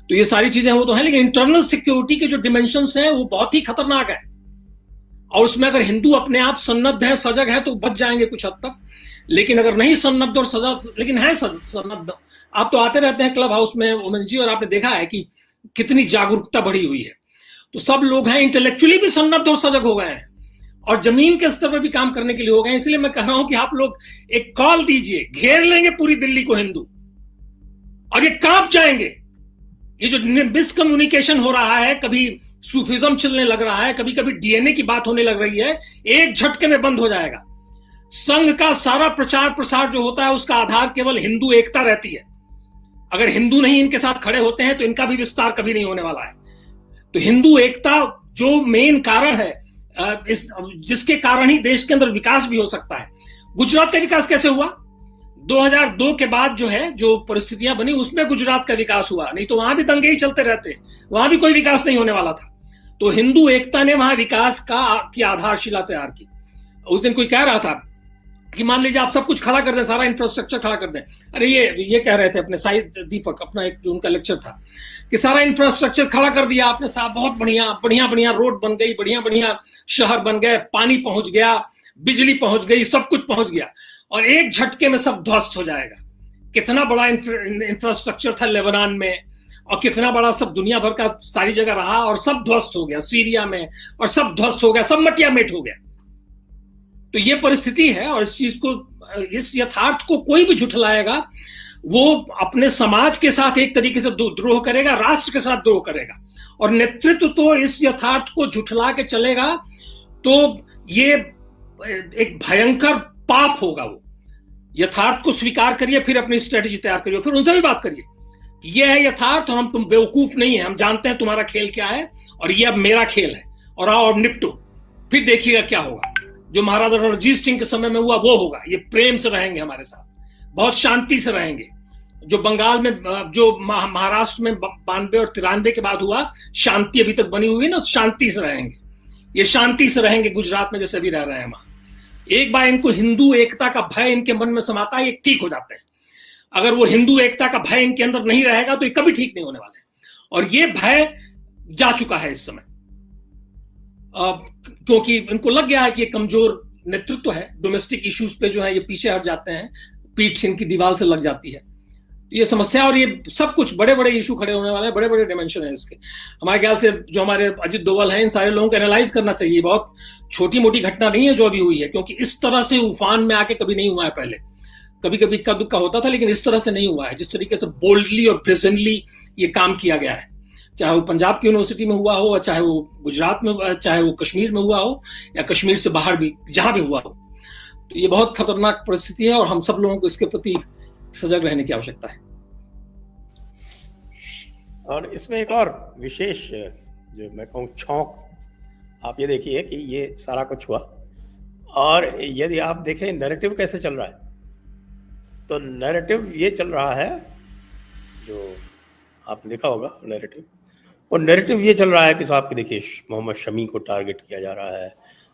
तो ये सारी चीजें वो तो है, लेकिन इंटरनल सिक्योरिटी के जो डिमेंशंस हैं वो बहुत ही खतरनाक है। और उसमें अगर हिंदू अपने आप सन्नद्ध है, सजग है, तो बच जाएंगे कुछ हद तक। लेकिन अगर नहीं सन्नद्ध और सजग, लेकिन है सन्नद्ध, आप तो आते रहते हैं क्लब हाउस में ओमन जी, और आपने देखा है कि कितनी जागरूकता बढ़ी हुई है। तो सब लोग हैं, इंटेलेक्चुअली भी सन्नद्ध और सजग हो गए हैं और जमीन के स्तर पर भी काम करने के लिए हो गए हैं। इसलिए मैं कह रहा हूं कि आप लोग एक कॉल दीजिए, घेर लेंगे पूरी दिल्ली को हिंदू और ये कांप जाएंगे। ये जो मिसकम्युनिकेशन हो रहा है, कभी सूफिज्म चलने लग रहा है, कभी कभी डीएनए की बात होने लग रही है, एक झटके में बंद हो जाएगा। संघ का सारा प्रचार प्रसार जो होता है उसका आधार केवल हिंदू एकता रहती है। अगर हिंदू नहीं इनके साथ खड़े होते हैं तो इनका भी विस्तार कभी नहीं होने वाला है। तो हिंदू एकता जो मेन कारण है, जिसके कारण ही देश के अंदर विकास भी हो सकता है। गुजरात का विकास कैसे हुआ? 2002 के बाद जो है जो परिस्थितियां बनी उसमें गुजरात का विकास हुआ, नहीं तो वहां भी दंगे ही चलते रहते, वहां भी कोई विकास नहीं होने वाला था। तो हिंदू एकता ने वहां विकास की आधारशिला तैयार की। उस दिन कोई कह रहा था कि मान लीजिए आप सब कुछ खड़ा कर दें, सारा इंफ्रास्ट्रक्चर खड़ा कर दें। अरे ये कह रहे थे अपने साई दीपक, अपना एक जो उनका लेक्चर था कि सारा इंफ्रास्ट्रक्चर खड़ा कर दिया आपने साहब, बहुत बढ़िया रोड बन गई, बढ़िया शहर बन गए, पानी पहुंच गया, बिजली पहुंच गई, सब कुछ पहुंच गया और एक झटके में सब ध्वस्त हो जाएगा। कितना बड़ा इंफ्रास्ट्रक्चर था लेबनान में और कितना बड़ा सब दुनिया भर का सारी जगह रहा और सब ध्वस्त हो गया, सीरिया में, और सब ध्वस्त हो गया, सब मटिया मेट हो गया। तो ये परिस्थिति है और इस चीज को, इस यथार्थ को कोई भी झुठलाएगा वो अपने समाज के साथ एक तरीके से द्रोह करेगा, राष्ट्र के साथ द्रोह करेगा। और नेतृत्व तो इस यथार्थ को झुठला के चलेगा तो ये एक भयंकर पाप होगा। वो यथार्थ को स्वीकार करिए, फिर अपनी स्ट्रेटेजी तैयार करिए, फिर उनसे भी बात करिए कि ये है यथार्थ और तुम बेवकूफ नहीं है, हम जानते हैं तुम्हारा खेल क्या है और ये अब मेरा खेल है और आओ अब निपटो। फिर देखिएगा क्या होगा। जो महाराजा रणजीत सिंह के समय में हुआ वो होगा। ये प्रेम से रहेंगे हमारे साथ, बहुत शांति से रहेंगे, जो बंगाल में, जो महाराष्ट्र में 92 और 93 के बाद हुआ, शांति अभी तक बनी हुई है ना, शांति से रहेंगे, ये शांति से रहेंगे गुजरात में जैसे भी रह रहे हैं वहां। एक बार इनको हिंदू एकता का भय इनके मन में समाता है, ये ठीक हो जाते हैं। अगर वो हिंदू एकता का भय इनके अंदर नहीं रहेगा तो ये कभी ठीक नहीं होने वाले। और ये भय जा चुका है इस समय, क्योंकि इनको लग गया है कि ये कमजोर नेतृत्व है, डोमेस्टिक इश्यूज पे जो है ये पीछे हट जाते हैं, पीठ इनकी दीवार से लग जाती है। ये समस्या और ये सब कुछ बड़े बड़े इशू खड़े होने वाले हैं, बड़े बड़े डिमेंशन है इसके। हमारे ख्याल से जो हमारे अजित डोभाल हैं, इन सारे लोगों को एनालाइज करना चाहिए। बहुत छोटी मोटी घटना नहीं है जो अभी हुई है, क्योंकि इस तरह से उफान में आके कभी नहीं हुआ है पहले। कभी कभी इक्का दुक्का होता था, लेकिन इस तरह से नहीं हुआ है। जिस तरीके से बोल्डली और प्रेजेंटली ये काम किया गया है, चाहे वो पंजाब की यूनिवर्सिटी में हुआ हो, चाहे वो गुजरात में, चाहे वो कश्मीर में हुआ हो, या कश्मीर से बाहर भी जहां भी हुआ हो, तो ये बहुत खतरनाक परिस्थिति है और हम सब लोगों को इसके प्रति सजग रहने की आवश्यकता है। और इसमें एक और विशेष जो मैं कहूँ छौंक, आप ये देखिए कि ये सारा कुछ हुआ, और यदि आप देखें नैरेटिव कैसे चल रहा है, तो नैरेटिव ये चल रहा है, जो आपने देखा होगा नैरेटिव, और नैरेटिव ये चल रहा है कि साहब कि देखिए मोहम्मद शमी को टारगेट किया जा रहा है,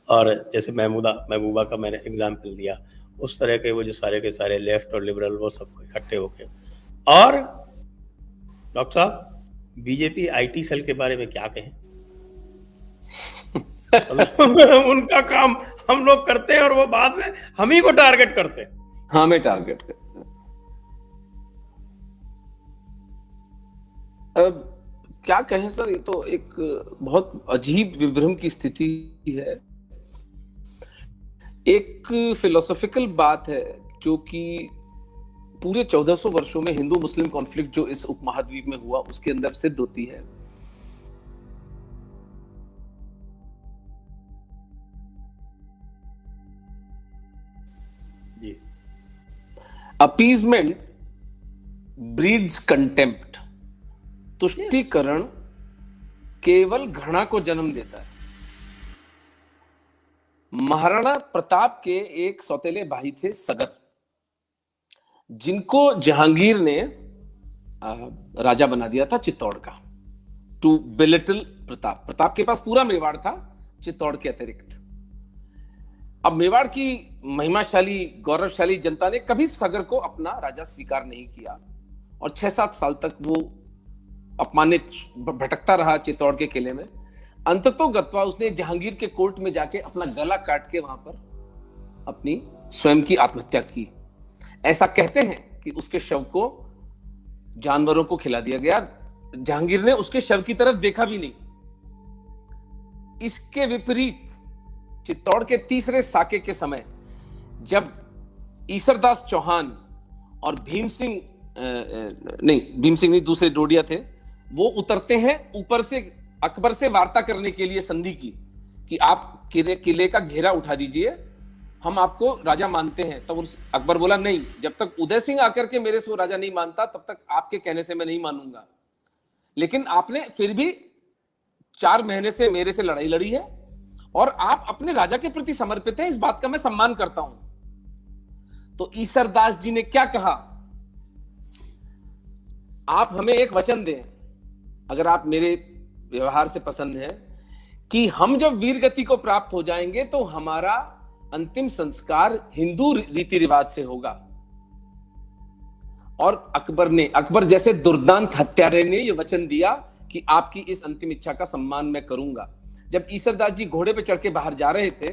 और जैसे महबूबा का मैंने एग्जाम्पल दिया, उस तरह के वो जो सारे के सारे लेफ्ट और लिबरल वो सब इकट्ठे होके। और डॉक्टर साहब, बीजेपी आईटी सेल के बारे में क्या कहें? उनका काम हम लोग करते हैं और वो बाद में हम ही को टारगेट करते हैं। हमें टारगेट करते हैं। अब क्या कहें सर, ये तो एक बहुत अजीब विभ्रम की स्थिति है। एक फिलोसॉफिकल बात है जो कि पूरे 1400 वर्षों में हिंदू मुस्लिम कॉन्फ्लिक्ट जो इस उपमहाद्वीप में हुआ उसके अंदर सिद्ध होती है। जी। Appeasement breeds contempt. तुष्टीकरण केवल घृणा को जन्म देता है। महाराणा प्रताप के एक सौतेले भाई थे सगर, जिनको जहांगीर ने राजा बना दिया था चित्तौड़ का, टू बिलिटल प्रताप। प्रताप के पास पूरा मेवाड़ था चित्तौड़ के अतिरिक्त। अब मेवाड़ की महिमाशाली गौरवशाली जनता ने कभी सगर को अपना राजा स्वीकार नहीं किया और 6-7 साल तक वो अपमानित भटकता रहा चित्तौड़ के किले में। अंततोगत्वा उसने जहांगीर के कोर्ट में जाके अपना गला काट के वहां पर अपनी स्वयं की आत्महत्या की। ऐसा कहते हैं कि उसके शव को जानवरों को खिला दिया गया। जहांगीर ने उसके शव की तरफ देखा भी नहीं। इसके विपरीत चित्तौड़ के तीसरे साके के समय जब ईसरदास चौहान और भीम सिंह नहीं दूसरे डोडिया थे, वो उतरते हैं ऊपर से अकबर से वार्ता करने के लिए संधि की कि आप किले का घेरा उठा दीजिए, हम आपको राजा मानते हैं। तब अकबर बोला नहीं, जब तक उदय सिंह आकर के मेरे से राजा नहीं मानता तब तक आपके कहने से मैं नहीं मानूंगा। लेकिन आपने फिर भी 4 महीने से मेरे से लड़ाई लड़ी है और आप अपने राजा के प्रति समर्पित हैं, इस बात का मैं सम्मान करता हूं। तो ईसरदास जी ने क्या कहा, आप हमें एक वचन दें, अगर आप मेरे व्यवहार से पसंद है, कि हम जब वीर गति को प्राप्त हो जाएंगे तो हमारा अंतिम संस्कार हिंदू रीति रिवाज से होगा। और अकबर जैसे दुर्दांत हत्यारे ने यह वचन दिया कि आपकी इस अंतिम इच्छा का सम्मान मैं करूंगा। जब ईसरदास जी घोड़े पे चढ़ के बाहर जा रहे थे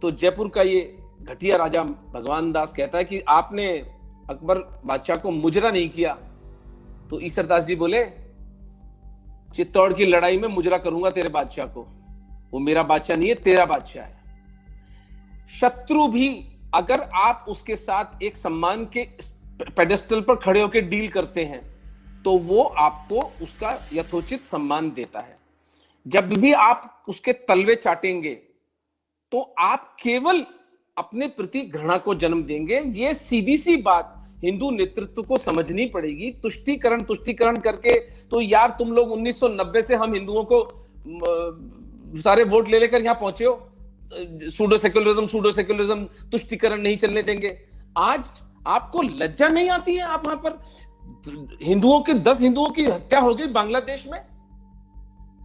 तो जयपुर का ये घटिया राजा भगवान दास कहता है कि आपने अकबर बादशाह को मुजरा नहीं किया। तो ईसरदास जी बोले, चित्तौड़ की लड़ाई में मुजरा करूंगा तेरे बादशाह को, वो मेरा बादशाह नहीं है, तेरा बादशाह है। शत्रु भी अगर आप उसके साथ एक सम्मान के पेडेस्टल पर खड़े होकर डील करते हैं तो वो आपको उसका यथोचित सम्मान देता है। जब भी आप उसके तलवे चाटेंगे तो आप केवल अपने प्रति घृणा को जन्म देंगे। ये सीधी सी बात हिंदू नेतृत्व को समझनी पड़ेगी। तुष्टीकरण करके तो यार तुम लोग 1990 से हम हिंदुओं को सारे वोट ले लेकर यहां पहुंचे हो। सूडो सेक्युलरिज्म तुष्टीकरण नहीं चलने देंगे। आज आपको लज्जा नहीं आती है? आप वहां पर 10 हिंदुओं की हत्या हो गई बांग्लादेश में,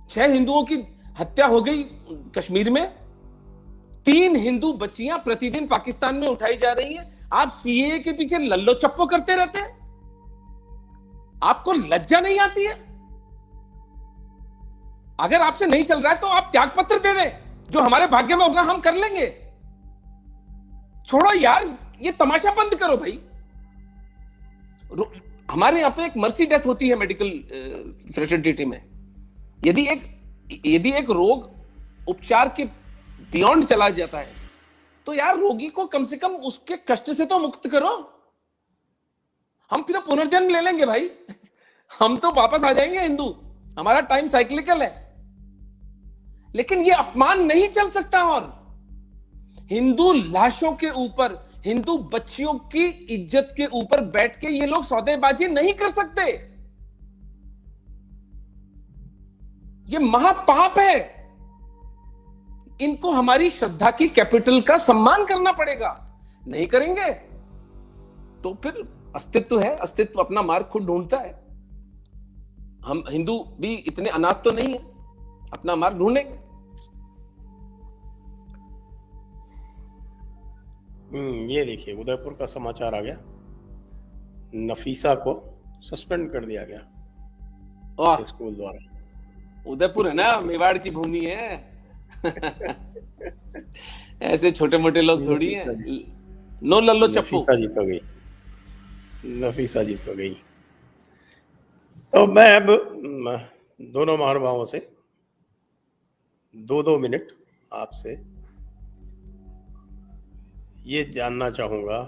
6 हिंदुओं की हत्या हो गई कश्मीर में, 3 हिंदू बच्चियां प्रतिदिन पाकिस्तान में उठाई जा रही हैं। आप सीएए के पीछे लल्लो चप्पो करते रहते हैं, आपको लज्जा नहीं आती है? अगर आपसे नहीं चल रहा है तो आप त्याग पत्र दे दें, जो हमारे भाग्य में होगा हम कर लेंगे। छोड़ो यार, ये तमाशा बंद करो भाई। हमारे यहां पे एक मर्सी डेथ होती है मेडिकल फ्रेटर्निटी में। यदि एक रोग उपचार के बियॉन्ड चला जाता है तो यार रोगी को कम से कम उसके कष्ट से तो मुक्त करो। हम फिर पुनर्जन्म ले लेंगे भाई, हम तो वापस आ जाएंगे हिंदू, हमारा टाइम साइक्लिकल है। लेकिन ये अपमान नहीं चल सकता। और हिंदू लाशों के ऊपर, हिंदू बच्चियों की इज्जत के ऊपर बैठ के ये लोग सौदेबाजी नहीं कर सकते। ये महापाप है। इनको हमारी श्रद्धा की कैपिटल का सम्मान करना पड़ेगा। नहीं करेंगे तो फिर अस्तित्व है, अस्तित्व अपना मार्ग खुद ढूंढता है। हम हिंदू भी इतने अनाथ तो नहीं है, अपना मार्ग ढूंढेंगे। ये देखिए उदयपुर का समाचार आ गया, नफीसा को सस्पेंड कर दिया गया स्कूल द्वारा। उदयपुर है ना, मेवाड़ की भूमि है। ऐसे छोटे मोटे लोग थोड़ी हैं। नो लल्लो चप्पू। नफीसा जीत हो गई, नफीसा जीत हो गई। तो मैं अब दोनों महानुभावों से 2-2 मिनट आपसे ये जानना चाहूँगा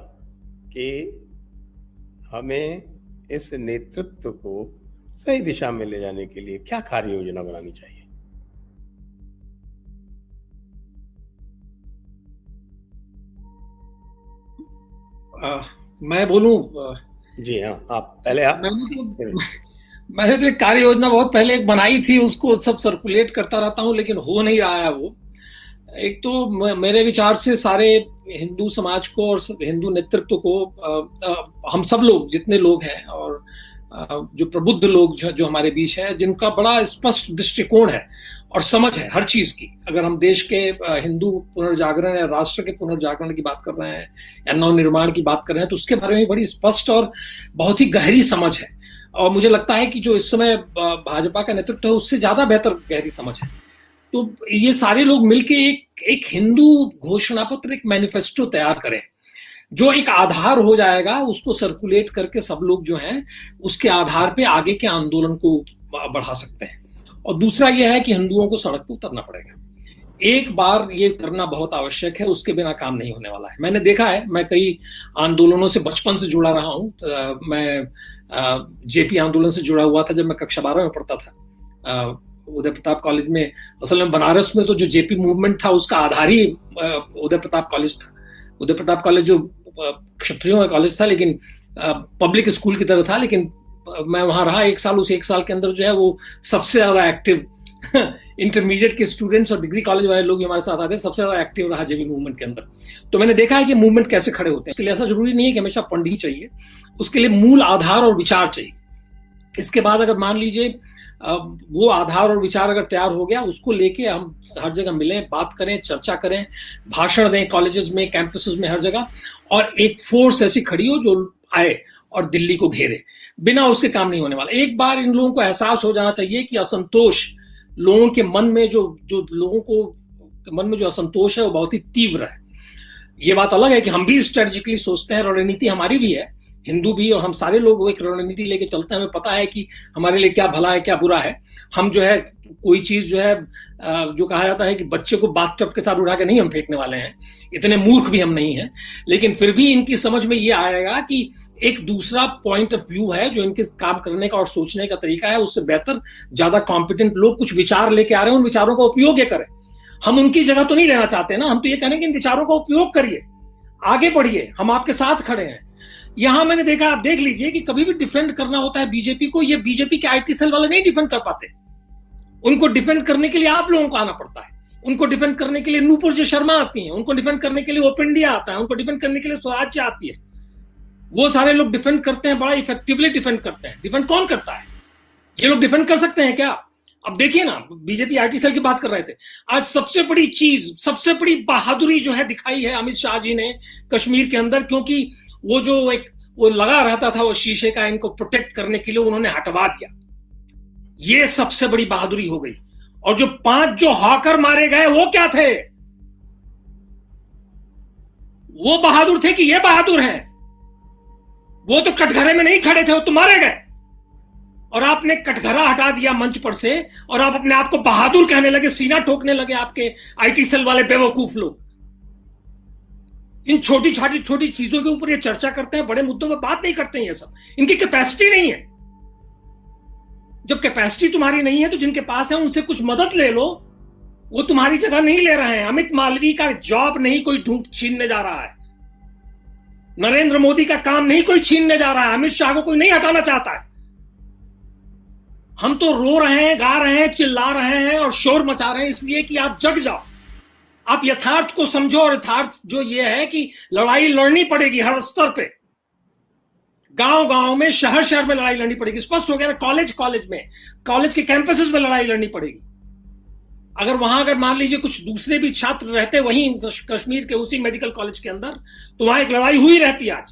कि हमें इस नेतृत्व को सही दिशा में ले जाने के लिए क्या कार्य योजना बनानी चाहिए। मैं बोलूं? जी हाँ, आप पहले। आप मैंने तो एक कार्य योजना बहुत पहले एक बनाई थी, उसको सब सर्कुलेट करता रहता हूँ, लेकिन हो नहीं रहा है वो। एक तो मेरे विचार से सारे हिंदू समाज को और हिंदू नेतृत्व को, हम सब लोग जितने लोग हैं और जो प्रबुद्ध लोग जो हमारे बीच हैं, जिनका बड़ा स्पष्ट दृष्टिकोण है और समझ है हर चीज की। अगर हम देश के हिंदू पुनर्जागरण या राष्ट्र के पुनर्जागरण की बात कर रहे हैं या नवनिर्माण की बात कर रहे हैं, तो उसके बारे में बड़ी स्पष्ट और बहुत ही गहरी समझ है। और मुझे लगता है कि जो इस समय भाजपा का नेतृत्व है उससे ज्यादा बेहतर गहरी समझ है। तो ये सारे लोग मिलके एक हिंदू घोषणा पत्र, एक मैनिफेस्टो तैयार करें जो एक आधार हो जाएगा, उसको सर्कुलेट करके सब लोग जो हैं उसके आधार पे आगे के आंदोलन को बढ़ा सकते हैं। और दूसरा यह है कि हिंदुओं को सड़क पर उतरना पड़ेगा। एक बार ये करना बहुत आवश्यक है, उसके बिना काम नहीं होने वाला है। मैंने देखा है, मैं कई आंदोलनों से बचपन से जुड़ा रहा हूँ। मैं जेपी आंदोलन से जुड़ा हुआ था जब मैं कक्षा 12 में पढ़ता था उदय प्रताप कॉलेज में। असल में बनारस में तो जो जेपी मूवमेंट था उसका आधार ही उदय प्रताप कॉलेज था। उदय प्रताप कॉलेज जो क्षत्रियों का कॉलेज था, लेकिन पब्लिक स्कूल की तरह था। लेकिन मैं वहां रहा 1 साल, उस 1 साल के अंदर जो है वो सबसे ज्यादा एक्टिव इंटरमीडिएट के स्टूडेंट्स और डिग्री कॉलेज वाले लोग हमारे साथ आते, सबसे ज्यादा एक्टिव रहा जेबी मूवमेंट के अंदर। तो मैंने देखा है कि मूवमेंट कैसे खड़े होते हैं। इसके लिए ऐसा जरूरी नहीं है कि हमेशा फंड ही चाहिए, उसके लिए मूल आधार और विचार चाहिए। इसके बाद अगर मान लीजिए वो आधार और विचार अगर तैयार हो गया, उसको लेके हम हर जगह मिलें, बात करें, चर्चा करें, भाषण दें कॉलेजेस में, कैंपसेस में, हर जगह, और एक फोर्स ऐसी खड़ी हो जो आए और दिल्ली को घेरे। बिना उसके काम नहीं होने वाला। एक बार इन लोगों को एहसास हो जाना चाहिए कि असंतोष लोगों के मन में जो लोगों को मन में जो असंतोष है वो बहुत ही तीव्र है। ये बात अलग है कि हम भी स्ट्रेटेजिकली सोचते हैं, रणनीति हमारी भी है, हिंदू भी, और हम सारे लोग एक रणनीति लेके चलते हैं। हमें पता है कि हमारे लिए क्या भला है क्या बुरा है। हम जो है कोई चीज जो है जो कहा जाता है कि बच्चे को बाथटब के साथ उठा के नहीं हम फेंकने वाले हैं, इतने मूर्ख भी हम नहीं हैं। लेकिन फिर भी इनकी समझ में ये आएगा कि एक दूसरा पॉइंट ऑफ व्यू है जो इनके काम करने का और सोचने का तरीका है, उससे बेहतर ज्यादा कॉम्पिटेंट लोग कुछ विचार लेके आ रहे हैं, उन विचारों का उपयोग ये करें। हम उनकी जगह तो नहीं लेना चाहते ना, हम तो ये कह रहे हैं कि इन विचारों का उपयोग करिए, आगे बढ़िए, हम आपके साथ खड़े हैं। यहां मैंने देखा, आप देख लीजिए कि कभी भी डिफेंड करना होता है बीजेपी को, ये बीजेपी के आईटी सेल वाले नहीं डिफेंड कर पाते। उनको डिफेंड करने के लिए आप लोगों को आना पड़ता है। उनको डिफेंड करने के लिए नूपुर शर्मा आती हैं, उनको डिफेंड करने के लिए ओपन इंडिया आता है, उनको डिफेंड करने के लिए स्वराज्य आती है। वो सारे लोग डिफेंड करते हैं, बड़ा इफेक्टिवली डिफेंड करते हैं। डिफेंड कौन करता है? ये लोग डिफेंड कर सकते हैं क्या? अब देखिए ना, बीजेपी आईटी सेल की बात कर रहे थे, आज सबसे बड़ी चीज, सबसे बड़ी बहादुरी जो है दिखाई है अमित शाह जी ने कश्मीर के अंदर, क्योंकि वो जो एक वो लगा रहता था वो शीशे का, इनको प्रोटेक्ट करने के लिए उन्होंने हटवा दिया। ये सबसे बड़ी बहादुरी हो गई। और जो 5 जो हॉकर मारे गए वो क्या थे? वो बहादुर थे कि ये बहादुर हैं? वो तो कटघरे में नहीं खड़े थे, वो तो मारे गए। और आपने कटघरा हटा दिया मंच पर से, और आप अपने आप को बहादुर कहने लगे, सीना ठोकने लगे आपके आईटी सेल वाले बेवकूफ लोग। इन छोटी छोटी चीजों के ऊपर ये चर्चा करते हैं, बड़े मुद्दों पर बात नहीं करते हैं। ये सब इनकी कैपेसिटी नहीं है। जब कैपेसिटी तुम्हारी नहीं है तो जिनके पास है उनसे कुछ मदद ले लो, वो तुम्हारी जगह नहीं ले रहे हैं। अमित मालवीय का जॉब नहीं कोई ढूंढ छीनने जा रहा है, नरेंद्र मोदी का काम नहीं कोई छीनने जा रहा है, अमित शाह को कोई नहीं हटाना चाहता है। हम तो रो रहे हैं, गा रहे हैं, चिल्ला रहे हैं और शोर मचा रहे हैं इसलिए कि आप जग जाओ, आप यथार्थ को समझो। और यथार्थ जो ये है कि लड़ाई लड़नी पड़ेगी हर स्तर पे, गांव गांव में, शहर शहर में लड़ाई लड़नी पड़ेगी। स्पष्ट हो गया ना, कॉलेज में, कॉलेज के कैंपसेस में लड़ाई लड़नी पड़ेगी। अगर मान लीजिए कुछ दूसरे भी छात्र रहते वहीं कश्मीर के उसी मेडिकल कॉलेज के अंदर, तो वहां एक लड़ाई हुई रहती आज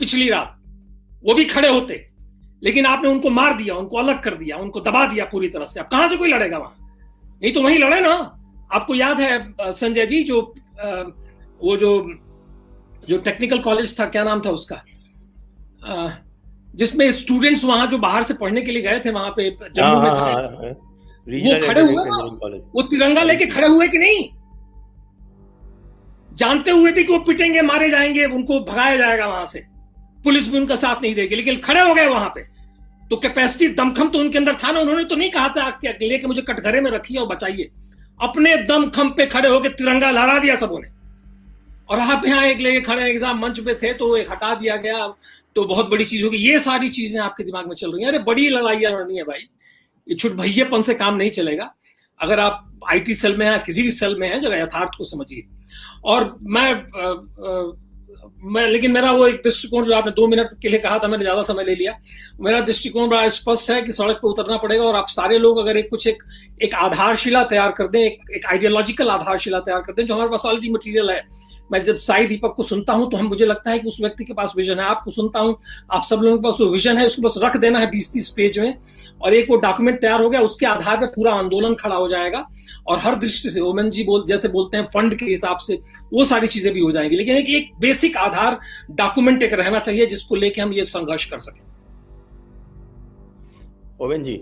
पिछली रात, वो भी खड़े होते, लेकिन आपने उनको मार दिया, उनको अलग कर दिया, उनको दबा दिया पूरी तरह से। अब कहां से कोई लड़ेगा वहां? नहीं तो वहीं लड़े ना। आपको याद है संजय जी, जो वो जो टेक्निकल कॉलेज था, क्या नाम था उसका, जिसमें स्टूडेंट्स वहां जो बाहर से पढ़ने के लिए गए थे, वहां पे जम्मू में थे, वो खड़े हुए ना, वो तिरंगा लेके खड़े हुए कि नहीं? जानते हुए भी कि वो पिटेंगे, मारे जाएंगे, उनको भगाया जाएगा वहां से, पुलिस भी उनका साथ नहीं देगी, लेकिन खड़े हो गए वहां पे। तो कैपेसिटी, दमखम तो उनके अंदर था ना। उन्होंने तो नहीं कहा था कि लेके मुझे कटघरे में रखिए और बचाइए, अपने दमखम पे खड़े होकर तिरंगा लहरा दिया सबों ने। और आप यहाँ एक लेके खड़े एग्जाम मंच पे थे तो एक हटा दिया गया, तो बहुत बड़ी चीज होगी। ये सारी चीजें आपके दिमाग में चल रही हैं। अरे बड़ी लड़ाइयां लड़नी है भाई, ये छुट भैयेपन से काम नहीं चलेगा। अगर आप आईटी सेल में हैं, किसी भी सेल में हैं, जरा यथार्थ को समझिए। और मैं लेकिन मेरा वो एक दृष्टिकोण जो आपने 2 मिनट के लिए कहा था, मैंने ज्यादा समय ले लिया। मेरा दृष्टिकोण बड़ा स्पष्ट है कि सड़क पर उतरना पड़ेगा, और आप सारे लोग अगर एक आधारशिला तैयार कर दें, एक आइडियोलॉजिकल आधारशिला तैयार कर दें, जो हमारे पास ऑलरेडी मटेरियल है। मैं जब साई दीपक को सुनता हूं तो मुझे लगता है कि उस व्यक्ति के पास विजन है। आपको सुनता हूं, आप सब लोगों के पास वो विजन है, उसको बस रख देना है 20-30 पेज में, और एक वो डॉक्यूमेंट तैयार हो गया, उसके आधार पर पूरा आंदोलन खड़ा हो जाएगा। और हर दृष्टि से ओमन जी जैसे बोलते हैं फंड के हिसाब से, वो सारी चीजें भी हो जाएंगी। लेकिन एक बेसिक आधार डॉक्यूमेंट एक रहना चाहिए जिसको लेके हम ये संघर्ष कर सकें। ओमन जी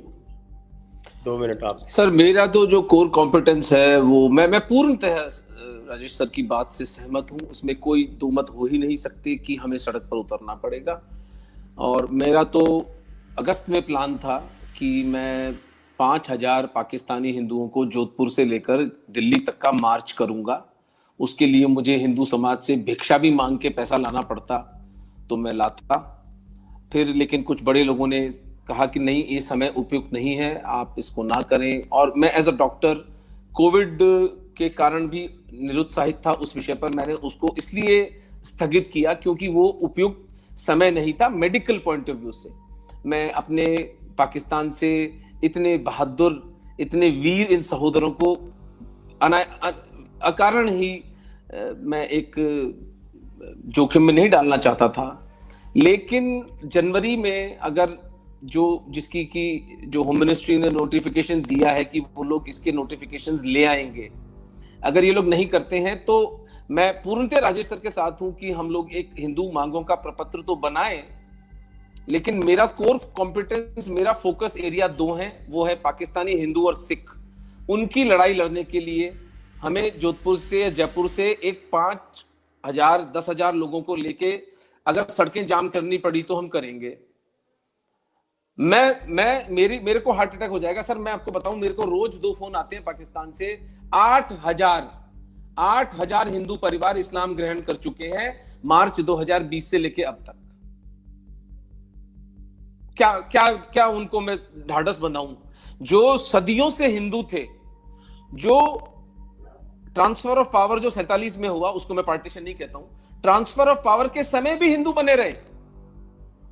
2 मिनट आप। सर, मेरा तो जो कोर कॉम्पिटेंस है वो मैं पूर्णतः राजेश सर की बात से सहमत हूँ। उसमें कोई दो मत हो ही नहीं सकते कि हमें सड़क पर उतरना पड़ेगा। और मेरा तो अगस्त में प्लान था कि मैं 5000 पाकिस्तानी हिंदुओं को जोधपुर से लेकर दिल्ली तक का मार्च करूंगा। उसके लिए मुझे हिंदू समाज से भिक्षा भी मांग के पैसा लाना पड़ता तो मैं लाता। फिर लेकिन कुछ बड़े लोगों ने कहा कि नहीं, ये समय उपयुक्त नहीं है, आप इसको ना करें। और मैं एज अ डॉक्टर कोविड के कारण भी निरुत्साहित था उस विषय पर। मैंने उसको इसलिए स्थगित किया क्योंकि वो उपयुक्त समय नहीं था मेडिकल पॉइंट ऑफ व्यू से। मैं अपने पाकिस्तान से इतने बहादुर, इतने वीर इन सहोदरों को अकारण ही मैं एक जोखिम में नहीं डालना चाहता था। लेकिन जनवरी में अगर जो होम मिनिस्ट्री ने नोटिफिकेशन दिया है कि वो लोग इसके नोटिफिकेशंस ले आएंगे, अगर ये लोग नहीं करते हैं तो मैं पूर्णतः राजेश सर के साथ हूं कि हम लोग एक हिंदू मांगों का प्रपत्र तो बनाएं, लेकिन मेरा कोर कॉम्पिटेंस, मेरा फोकस एरिया 2 है, वो है पाकिस्तानी हिंदू और सिख। उनकी लड़ाई लड़ने के लिए हमें जोधपुर से या जयपुर से एक 5000 10,000 लोगों को लेके अगर सड़कें जाम करनी पड़ी तो हम करेंगे। मेरे को हार्ट अटैक हो जाएगा सर। मैं आपको बताऊं, मेरे को रोज 2 फोन आते हैं पाकिस्तान से। 8,000 हिंदू परिवार इस्लाम ग्रहण कर चुके हैं मार्च 2020 से लेके अब तक। क्या उनको मैं ढाढ़स बनाऊं? जो सदियों से हिंदू थे, जो ट्रांसफर ऑफ पावर जो 47 में हुआ, उसको मैं पार्टीशन नहीं कहता हूं, ट्रांसफर ऑफ पावर के समय भी हिंदू बने रहे,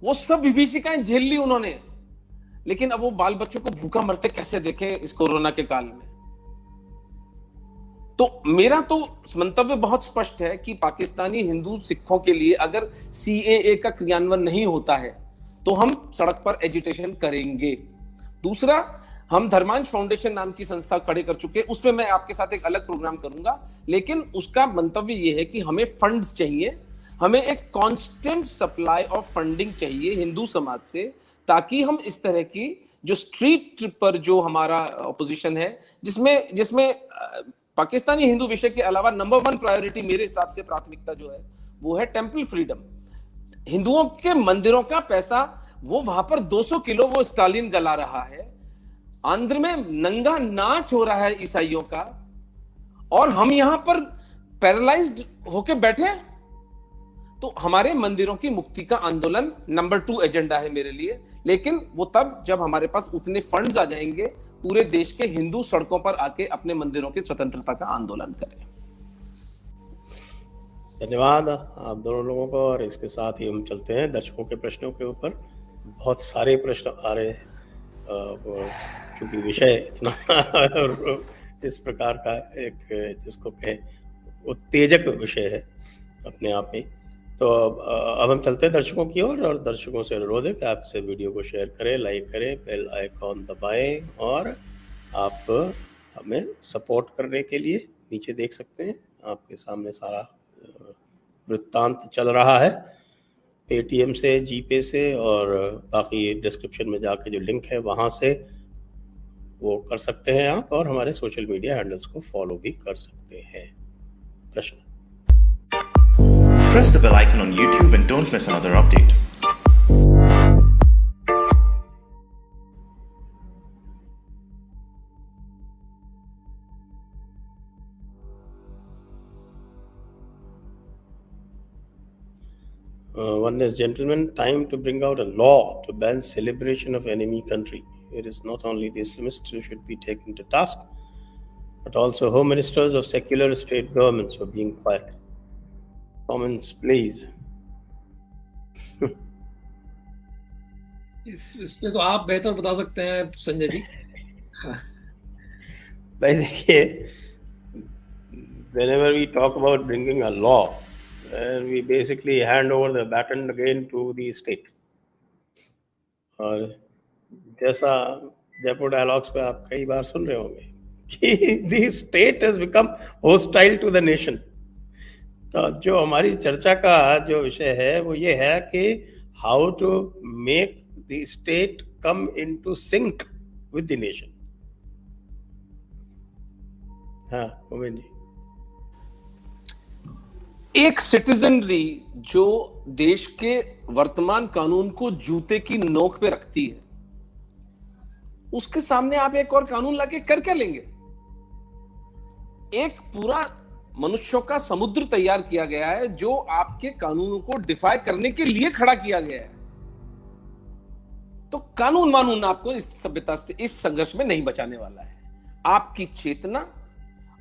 वो सब विभीषिकाएं झेल ली उन्होंने, लेकिन अब वो बाल बच्चों को भूखा मरते कैसे देखें इस कोरोना के काल में। तो मेरा तो मंतव्य बहुत स्पष्ट है कि पाकिस्तानी हिंदू सिखों के लिए अगर सीएए का क्रियान्वयन नहीं होता है तो हम सड़क पर एजिटेशन करेंगे। दूसरा, हम धर्मांश फाउंडेशन नाम की संस्था खड़े कर चुके, उसमें मैं आपके साथ एक अलग प्रोग्राम करूंगा, लेकिन उसका मंतव्य यह है कि हमें फंड्स चाहिए, हमें एक कांस्टेंट सप्लाई ऑफ फंडिंग चाहिए हिंदू समाज से, ताकि हम इस तरह की जो स्ट्रीट पर जो हमारा ऑपोजिशन है, जिसमें पाकिस्तानी हिंदू विषय के अलावा नंबर 1 प्रायोरिटी मेरे हिसाब से प्राथमिकता जो है वो है टेंपल फ्रीडम। हिंदुओं के मंदिरों का पैसा वो वहां पर 200 किलो वो स्टालिन गला रहा है, आंध्र में नंगा नाच हो रहा है ईसाइयों का, और हम यहां पर पैरालाइज्ड होके बैठे हैं। तो हमारे मंदिरों की मुक्ति का आंदोलन नंबर 2 एजेंडा है मेरे लिए, लेकिन वो तब जब हमारे पास उतने फंड्स आ जाएंगे, पूरे देश के हिंदू सड़कों पर आके अपने मंदिरों की स्वतंत्रता का आंदोलन करें। धन्यवाद आप दोनों लोगों को। और इसके साथ ही हम चलते हैं दर्शकों के प्रश्नों के ऊपर। बहुत सारे प्रश्न आ रहे हैं, क्योंकि विषय इतना इस प्रकार का एक जिसको कहें उत्तेजक विषय है अपने आप में। तो अब हम चलते हैं दर्शकों की ओर, और दर्शकों से अनुरोध है कि आप इसे वीडियो को शेयर करें, लाइक करें, बेल आइकॉन दबाएं, और आप हमें सपोर्ट करने के लिए नीचे देख सकते हैं आपके सामने सारा वृत्तांत चल रहा है, पेटीएम से, जीपे से, और बाकी डिस्क्रिप्शन में जाके जो लिंक है वहाँ से वो कर सकते हैं आप, और हमारे सोशल मीडिया हैंडल्स को फॉलो भी कर सकते हैं। प्रश्न। Press the bell icon on YouTube and don't miss another update. One is, gentlemen, time to bring out a law to ban celebration of enemy country. It is not only the Islamists who should be taken to task, but also home ministers of secular state governments for being quiet. Comments, please. इसमें तो आप बेहतर बता सकते हैं संजय जी। भाई देखिए, whenever we talk about bringing a law, we basically hand over the baton again to the state. और जैसा जयपुर डायलॉग्स पे आप कई बार सुन रहे होंगे कि the state has become hostile to the nation. तो जो हमारी चर्चा का जो विषय है वो ये है कि how to make the state come into sync with the nation. हाँ मोमिन जी। एक सिटीजनरी जो देश के वर्तमान कानून को जूते की नोक पे रखती है, उसके सामने आप एक और कानून लाके कर क्या लेंगे? एक पूरा मनुष्यों का समुद्र तैयार किया गया है जो आपके कानूनों को डिफाई करने के लिए खड़ा किया गया है। तो कानून वानून आपको इस सभ्यता से, इस संघर्ष में नहीं बचाने वाला है। आपकी चेतना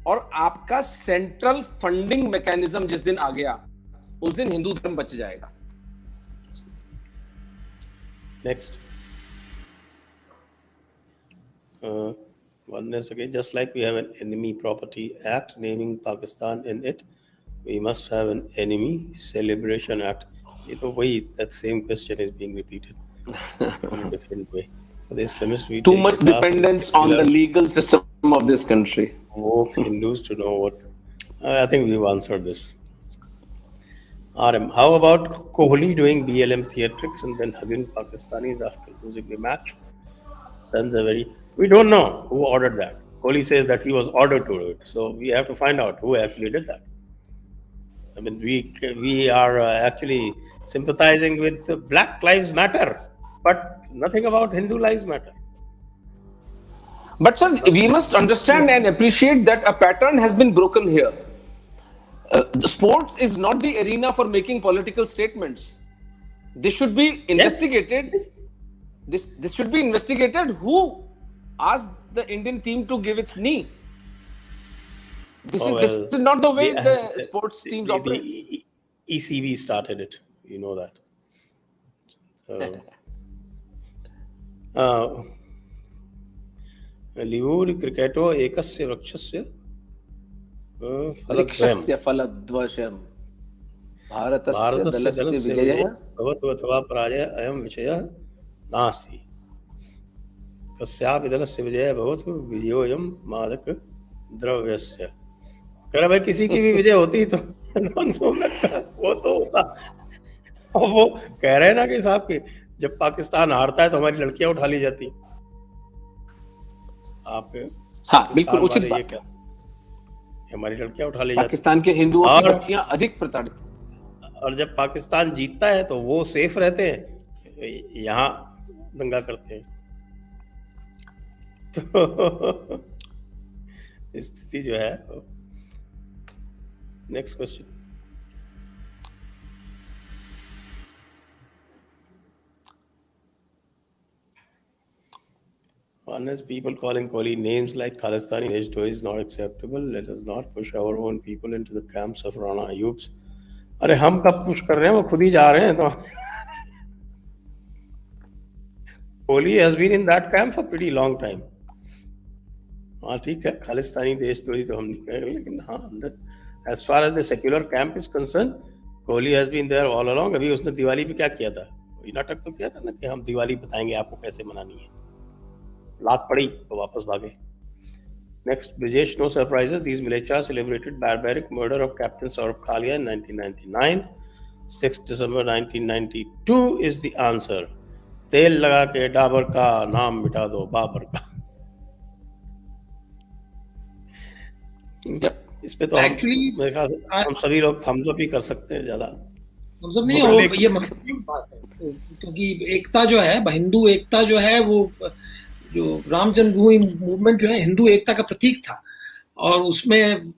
और आपका सेंट्रल फंडिंग मैकेनिज्म जिस दिन आ गया, उस दिन हिंदू धर्म बच जाएगा। Next. One is, again, just like we have an enemy property act naming Pakistan in it, we must have an enemy celebration act. ये तो वही, that same question is being repeated in a different way. For the Islamists, we too much dependence on the legal system of this country. Woke Hindus to know what. I think we've answered this. RM, how about Kohli doing BLM theatrics and then hugging Pakistanis after losing the match? Then the very. We don't know who ordered that. Kohli says that he was ordered to do it. So we have to find out who actually did that. I mean, we are actually sympathizing with Black Lives Matter, but nothing about Hindu Lives Matter. But sir, we must understand and appreciate that a pattern has been broken here. Sports is not the arena for making political statements. This should be investigated. Yes. This should be investigated. Who asked the Indian team to give its knee? This Oh, is not the way the the- sports teams the operate. ECB started it. You know that. लिवूर् क्रिकेटो एकस्य वृक्षस्य फलद्वयम् वृक्षस्य फलद्वयम् भारतस्य दलस्य विजयः भवतु अथवा पराजयः अयं विषयः नास्ति कस्यापि दलस्य विजयः भवतु विजयोऽयं मादक द्रव्यस्य। कह भाई किसी की भी विजय होती तो वो तो होता। और वो कह रहे हैं ना कि साहब कि जब पाकिस्तान हारता है तो हमारी लड़कियां उठा ली जाती। आप हाँ बिल्कुल उचित ये बात। क्या हमारी लड़कियां उठा ली जाती। पाकिस्तान के हिंदुओं की और- बच्चियां अधिक प्रताड़ित। और जब पाकिस्तान जीतता है तो वो सेफ रहते हैं, यहाँ दंगा करते हैं। तो स्थिति जो है। Next question. Honest people calling Kohli names like Khalistani Reshto is not acceptable. Let us not push our own people into the camps of Rana Ayubs. अरे हम कब पुश कर रहे हैं, वो खुद ही जा रहे हैं। तो Kohli has been in that camp for pretty long time. हाँ ठीक है, खालिस्तानी देशद्रोही तो हम नहीं कह रहे, लेकिन हाँ as far as the secular camp is concerned, Kohli has been there all along. अभी उसने दिवाली पे क्या किया था, वही नाटक तो किया था ना कि हम दिवाली बताएंगे आपको कैसे मनानी है। लात पड़ी तो वापस भागे। Next, Brijesh, no surprises. These militias celebrated barbaric murder of Captain Saurabh Kalia in 1999. 6 December 1992 is the answer. तेल लगा के डाबर का नाम मिटा दो बाबर का। इस पे तो Actually, मेरे ख्याल से हम सभी लोग थम्स अप ही कर सकते हैं ज्यादा। हम सब नहीं हो ये महत्वपूर्ण बात है, क्योंकि एकता जो है, हिंदू एकता जो है, वो जो राम जन्मभूमि मूवमेंट जो है हिंदू एकता का प्रतीक था, और उसमें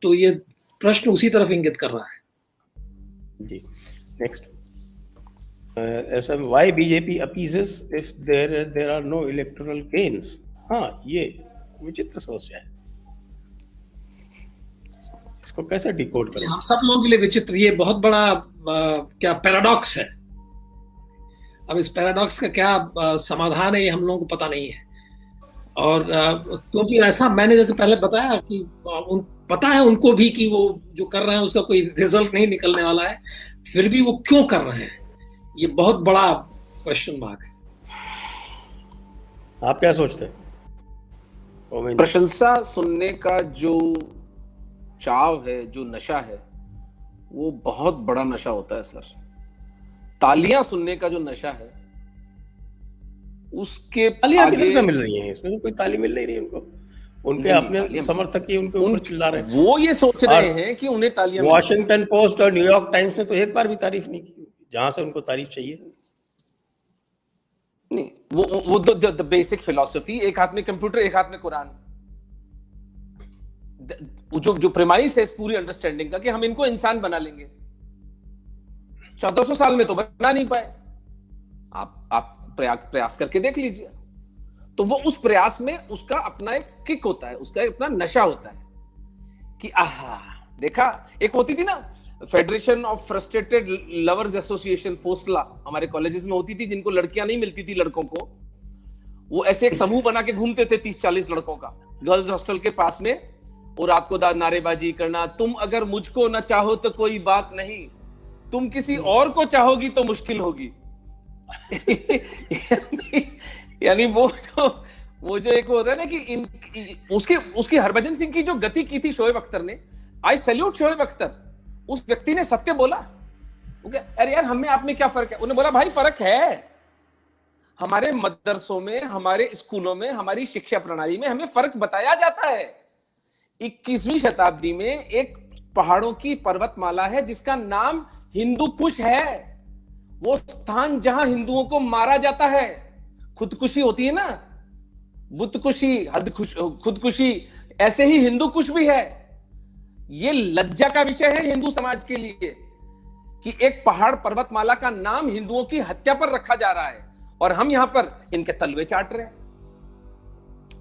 तो ये प्रश्न उसी तरफ इंगित कर रहा है। जी नेक्स्ट। ऐसा why BJP appeases if there are no electoral gains. हाँ ये विचित्र समस्या है, इसको कैसे डिकोड करें। हम सब लोगों के लिए विचित्र, ये बहुत बड़ा क्या पैराडॉक्स है। अब इस पैराडॉक्स का क्या समाधान है ये हम लोगों को पता नहीं है। और क्योंकि ऐसा मैंने जैसे पहले बताया कि पता है उनको भी कि वो जो कर रहे हैं उसका कोई रिजल्ट नहीं निकलने वाला है, फिर भी वो क्यों कर रहे हैं, ये बहुत बड़ा क्वेश्चन मार्क है। आप क्या सोचते हैं? प्रशंसा सुनने का जो चाव है, जो नशा है, वो बहुत बड़ा नशा होता है सर। तालियां सुनने का जो नशा है उसके तालियां किधर से मिल रही हैं? इसमें तो कोई ताली मिल नहीं रही उनको, उनके अपने समर्थक ही उनके ऊपर चिल्ला रहे हैं। वो ये सोच रहे हैं कि उन्हें तालियां। वॉशिंगटन पोस्ट और न्यूयॉर्क टाइम्स ने तो एक बार भी तारीफ नहीं की, जहां से उनको तारीफ चाहिए। नहीं, वो द बेसिक फिलॉसफी, एक हाथ में कंप्यूटर एक हाथ में कुरान, जो प्रेमाइस है इस पूरी अंडरस्टैंडिंग का कि हम इनको इंसान बना लेंगे। 1400 साल में तो बना नहीं पाए, आप प्रयास करके देख लीजिए। तो वो उस प्रयास में उसका अपना एक किक होता है, उसका अपना नशा होता है कि आहा देखा। एक होती थी ना federation of frustrated lovers association, FOSLA, हमारे कॉलेजेस में होती थी, जिनको लड़कियां नहीं मिलती थी लड़कों को, वो ऐसे एक समूह बना के घूमते थे 30-40 लड़कों का गर्ल्स हॉस्टल के पास में, और रात को नारेबाजी करना, तुम अगर मुझको न चाहो तो कोई बात नहीं, तुम किसी और को चाहोगी तो मुश्किल होगी। यानी वो जो एक होता है ना कि उसकी हरभजन सिंह की जो गति की थी शोएब अख्तर ने, आई सैल्यूट शोएब अख्तर। उस व्यक्ति ने सत्य बोला, अरे यार हमें आप में क्या फर्क है? उन्होंने बोला भाई फर्क है, हमारे मदरसों में, हमारे स्कूलों में, हमारी शिक्षा प्रणाली में हमें फर्क बताया जाता है। 21वीं शताब्दी में एक पहाड़ों की पर्वतमाला है जिसका नाम हिंदू कुश है, वो स्थान जहां हिंदुओं को मारा जाता है, खुदकुशी होती है ना, बुतकुशी, खुदकुशी, ऐसे ही हिंदू कुश भी है। ये लज्जा का विषय है हिंदू समाज के लिए कि एक पहाड़ पर्वतमाला का नाम हिंदुओं की हत्या पर रखा जा रहा है और हम यहां पर इनके तलवे चाट रहे हैं।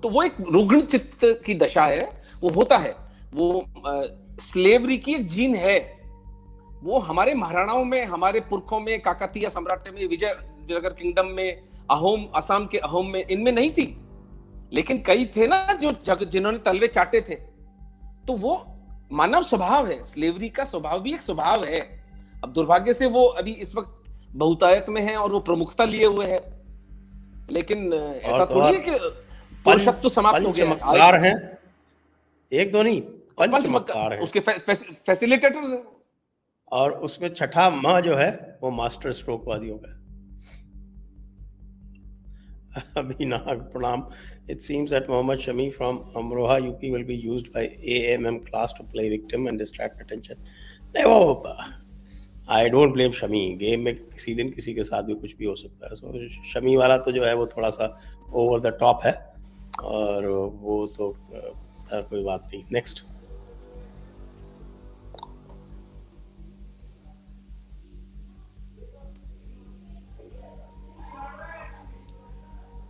तो वो एक रुग्ण चित्त की दशा है, वो होता है, वो स्लेवरी की एक जीन है, वो हमारे महाराणाओं में, हमारे पुरखों में, काकतीय सम्राट में, विजयनगर किंगडम में, अहोम, असम के अहोम में, इनमें नहीं थी। लेकिन कई थे ना जो जिन्होंने तलवे चाटे थे। तो वो मानव स्वभाव है, स्लेवरी का स्वभाव भी एक स्वभाव है। अब दुर्भाग्य से वो अभी इस वक्त बहुतायत में है और वो प्रमुखता लिए हुए है, लेकिन ऐसा थोड़ी है कि पुरुषत्व समाप्त हो गया है। एक दो नहीं, पंचमक्कार है, उसके फैसिलिटेटर्स हैं। और उसमें छठा माह जो है वो मास्टर स्ट्रोक वादियों का। Abhinag Pranam. It seems that Mohammad Shami from Amroha, UP will be used by AMM class to play victim and distract attention. I don't blame Shami. Game में किसी दिन किसी के साथ भी कुछ भी हो सकता है। So शमी वाला तो जो है वो थोड़ा सा ओवर द टॉप है, और वो तो कोई बात नहीं। Next.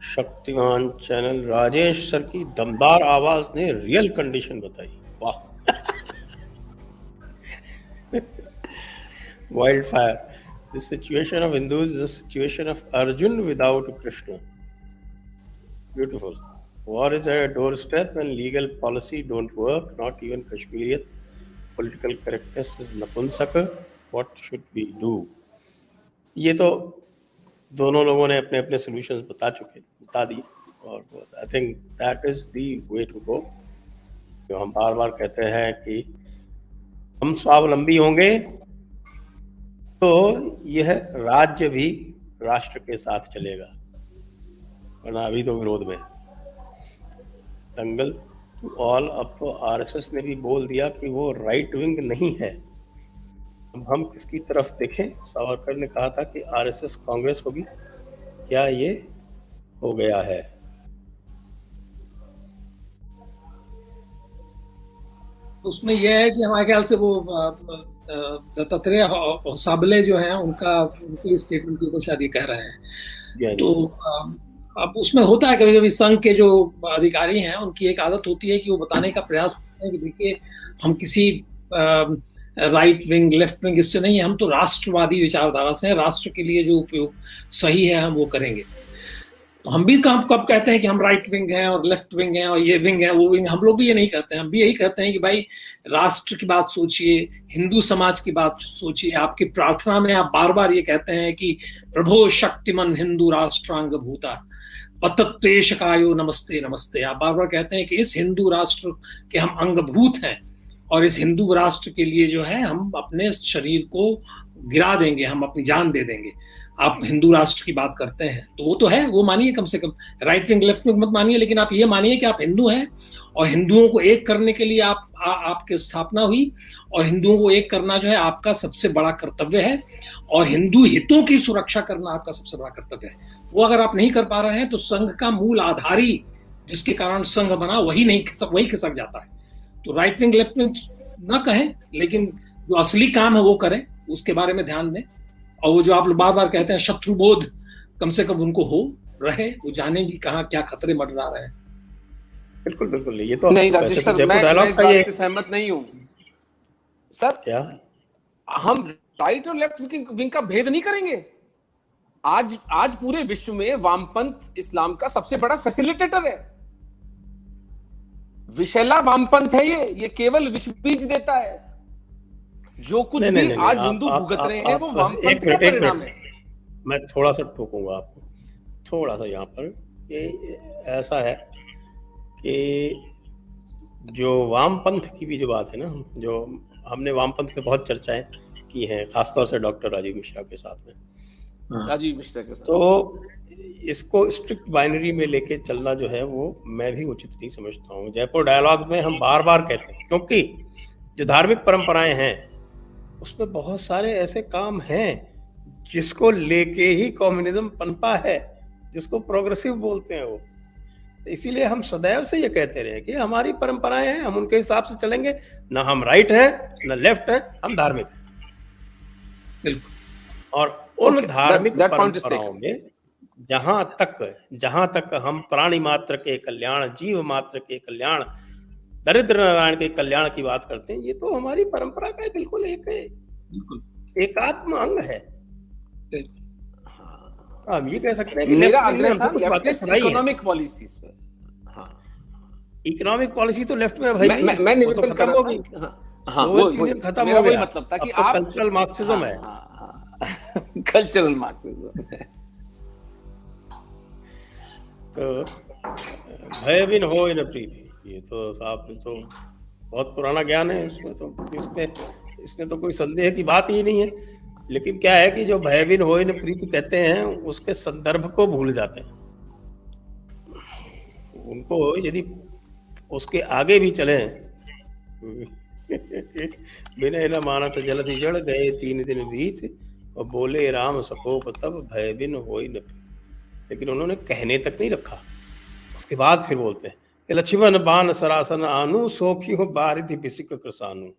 Shaktimaan channel, Rajesh sir की दमदार आवाज ने रियल कंडीशन बताई। वाह। Wild fire, the situation of Hindus is the situation of Arjun without Krishna. Beautiful. War is at doorstep and legal policy don't work, not even Kashmiriyat. Political correctness is नपुंसक, what should we do. ये तो दोनों लोगों ने अपने अपने सॉल्यूशंस बता दी, और I think that is the way to go. जो हम बार बार कहते हैं कि हम स्वावलंबी होंगे तो यह राज्य भी राष्ट्र के साथ चलेगा, वरना अभी तो विरोध में। दंगल टू ऑल, अब तो आरएसएस ने भी बोल दिया कि वो राइट विंग नहीं है। अब हम किसकी तरफ देखें? सावरकर ने कहा था कि आरएसएस कांग्रेस होगी, क्या ये हो गया है? उसमें यह है कि हमारे ख्याल से वो दत्तात्रेय साबले जो हैं उनकी स्टेटमेंट को शायद ये कह रहे हैं। तो अब उसमें होता है कभी कभी संघ के जो अधिकारी हैं उनकी एक आदत होती है कि वो बताने का प्रयास करते हैं कि देखिए हम किसी राइट विंग लेफ्ट विंग इससे नहीं है, हम तो राष्ट्रवादी विचारधारा से हैं, राष्ट्र के लिए जो उपयोग सही है हम वो करेंगे। तो हम भी कब कहते हैं कि हम राइट विंग हैं और लेफ्ट विंग हैं और ये विंग है वो विंग, हम लोग भी ये नहीं कहते हैं। हम भी यही कहते हैं कि भाई राष्ट्र की बात सोचिए, हिंदू समाज की बात सोचिए। आपकी प्रार्थना में आप बार बार ये कहते हैं कि प्रभो शक्तिमन हिंदू राष्ट्रांग भूता पतत्वेशकायो नमस्ते नमस्ते। आप बार बार कहते हैं कि इस हिंदू राष्ट्र के हम अंगभूत हैं और इस हिंदू राष्ट्र के लिए जो है हम अपने शरीर को गिरा देंगे, हम अपनी जान दे देंगे। आप हिंदू राष्ट्र की बात करते हैं तो वो तो है, वो मानिए, कम से कम राइट विंग लेफ्ट विंग मत मानिए, लेकिन आप ये मानिए कि आप हिंदू हैं और हिंदुओं को एक करने के लिए आपकी स्थापना हुई, और हिंदुओं को एक करना जो है आपका सबसे बड़ा कर्तव्य है, और हिंदू हितों की सुरक्षा करना आपका सबसे बड़ा कर्तव्य है। वो अगर आप नहीं कर पा रहे हैं तो संघ का मूल आधारी जिसके कारण संघ बना वही खिसक जाता है। तो राइट विंग लेफ्ट विंग ना कहें, लेकिन जो असली काम है वो करें, उसके बारे में ध्यान दें। और वो जो आप बार बार कहते हैं शत्रुबोध, कम से कम उनको हो रहे, वो जाने की कहाँ क्या खतरे मंडरा रहे हैं। बिल्कुल बिल्कुल। ये तो नहीं राजेश सर, मैं इस बात से सहमत नहीं हूँ सर। क्या हम राइट और लेफ्ट विंग का भेद नहीं करेंगे? आज पूरे विश्व में वामपंथ इस्लाम का सबसे बड़ा फैसिलिटेटर है। विषैला वामपंथ है ये केवल विष बीज देता है। जो कुछ भी आज हिंदू भुगत रहे हैं वो वामपंथ का परिणाम है। मैं थोड़ा सा टोकूंगा आपको, थोड़ा सा यहाँ पर। ये ऐसा है कि जो वामपंथ की भी जो बात है ना, जो हमने वामपंथ की बहुत चर्चाएं की हैं, खासतौर से डॉक्टर राजीव मिश्रा के साथ में, राजीव मिश्रा के साथ, तो इसको स्ट्रिक्ट बाइनरी में लेके चलना जो है वो मैं भी उचित नहीं समझता हूँ। जयपुर डायलॉग में हम बार बार कहते हैं, क्योंकि जो धार्मिक परंपराएं हैं उसमें बहुत सारे ऐसे काम हैं जिसको लेके ही कम्युनिज्म पनपा है, जिसको प्रोग्रेसिव बोलते हैं वो। इसीलिए हम सदैव से ये कहते रहे कि हमारी परंपराएं हैं, हम उनके हिसाब से चलेंगे। ना हम राइट हैं ना लेफ्ट हैं, हम धार्मिक हैं। बिल्कुल। और उन धार्मिक परंपराओं में जहां तक हम प्राणी मात्र के कल्याण, जीव मात्र के कल्याण, दरिद्र नारायण के कल्याण की बात करते हैं, ये तो हमारी परंपरा का बिल्कुल एक एकात्म अंग है। हम ये कह सकते हैं कि मेरा आग्रह था लेफ्टिस्ट इकोनॉमिक पॉलिसीज पे। इकोनॉमिक पॉलिसी तो लेफ्ट में भाई मैं निवेदन कर रहा था। हाँ, वो खत्म मेरा हो वही गया। मतलब था कि अब तो आप कल्चरल मार्क्सिज्म है। कल्चरल मार्क्सिज्म है। तो भय बिन हो न प्रीति, ये तो साहब तो बहुत पुराना ज्ञान है, इसमें तो कोई संदेह की बात ही नहीं है। लेकिन क्या है कि जो भय बिन हो न प्रीति कहते हैं उसके संदर्भ को भूल जाते हैं। उनको यदि उसके आगे भी चले बिना न मानत जलधि जड़ गए 3 दिन बीत और बोले राम सकोप तब भय बिन होई न प्रीति। लेकिन उन्होंने कहने तक नहीं रखा, उसके बाद फिर बोलते हैं कि लक्ष्मण बाण सरासन आनु सोखी हो बारिधि बिसिक कृसानु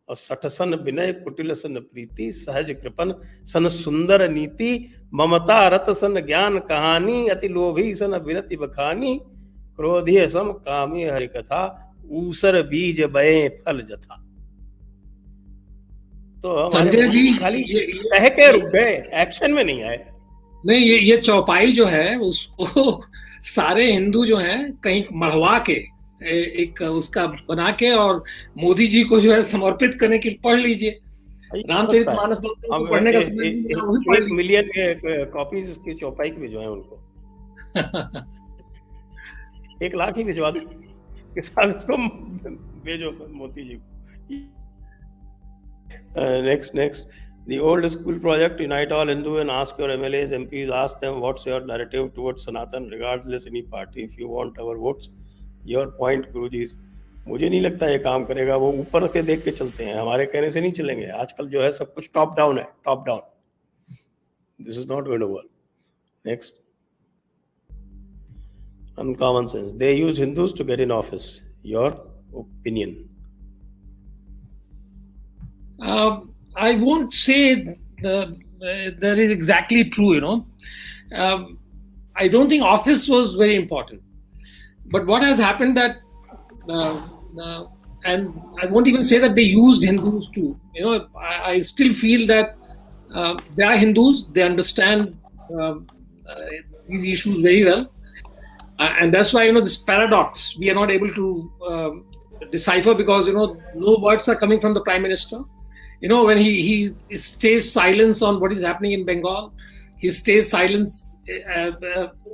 और सठसन विनय कुटिल सन प्रीति सहज कृपन सन सुंदर नीति ममता रत सन ज्ञान कहानी अति लोभी सन विरति बखानी क्रोधी सम कामी हरि कथा ऊसर बीज बये फल जथा। तो संजय जी खाली कह के रुक गए, एक्शन में नहीं आए। नहीं, ये चौपाई जो है उसको सारे हिंदू जो हैं कहीं मढ़वा के एक उसका बना के और मोदी जी को जो है समर्पित करने के लिए पढ़ लीजिए। रामचरितमानस पढ़ने का समय 1 मिलियन कॉपीज इसकी चौपाई की भिजवाएं उनको। 1 लाख ही भिजवा दें कि साहब इसको भेजो मोदी जी को। Next The old school project, unite all Hindu and ask your MLAs, MPs, ask them what's your narrative towards Sanatan, regardless any party. If you want our votes, your point, Guruji. मुझे नहीं लगता ये काम करेगा। वो ऊपर के देख के चलते हैं, हमारे कहने से नहीं चलेंगे। आजकल जो है सब कुछ टॉप डाउन है, top down. This is not going to work. Next, uncommon sense. They use Hindus to get in office. Your opinion? I won't say that is exactly true, you know. I don't think office was very important. But what has happened that, and I won't even say that they used Hindus too. You know, I still feel that they are Hindus, they understand these issues very well. And that's why, you know, this paradox, we are not able to decipher because, you know, no words are coming from the Prime Minister. You know, when he stays silence on what is happening in Bengal, he stays silence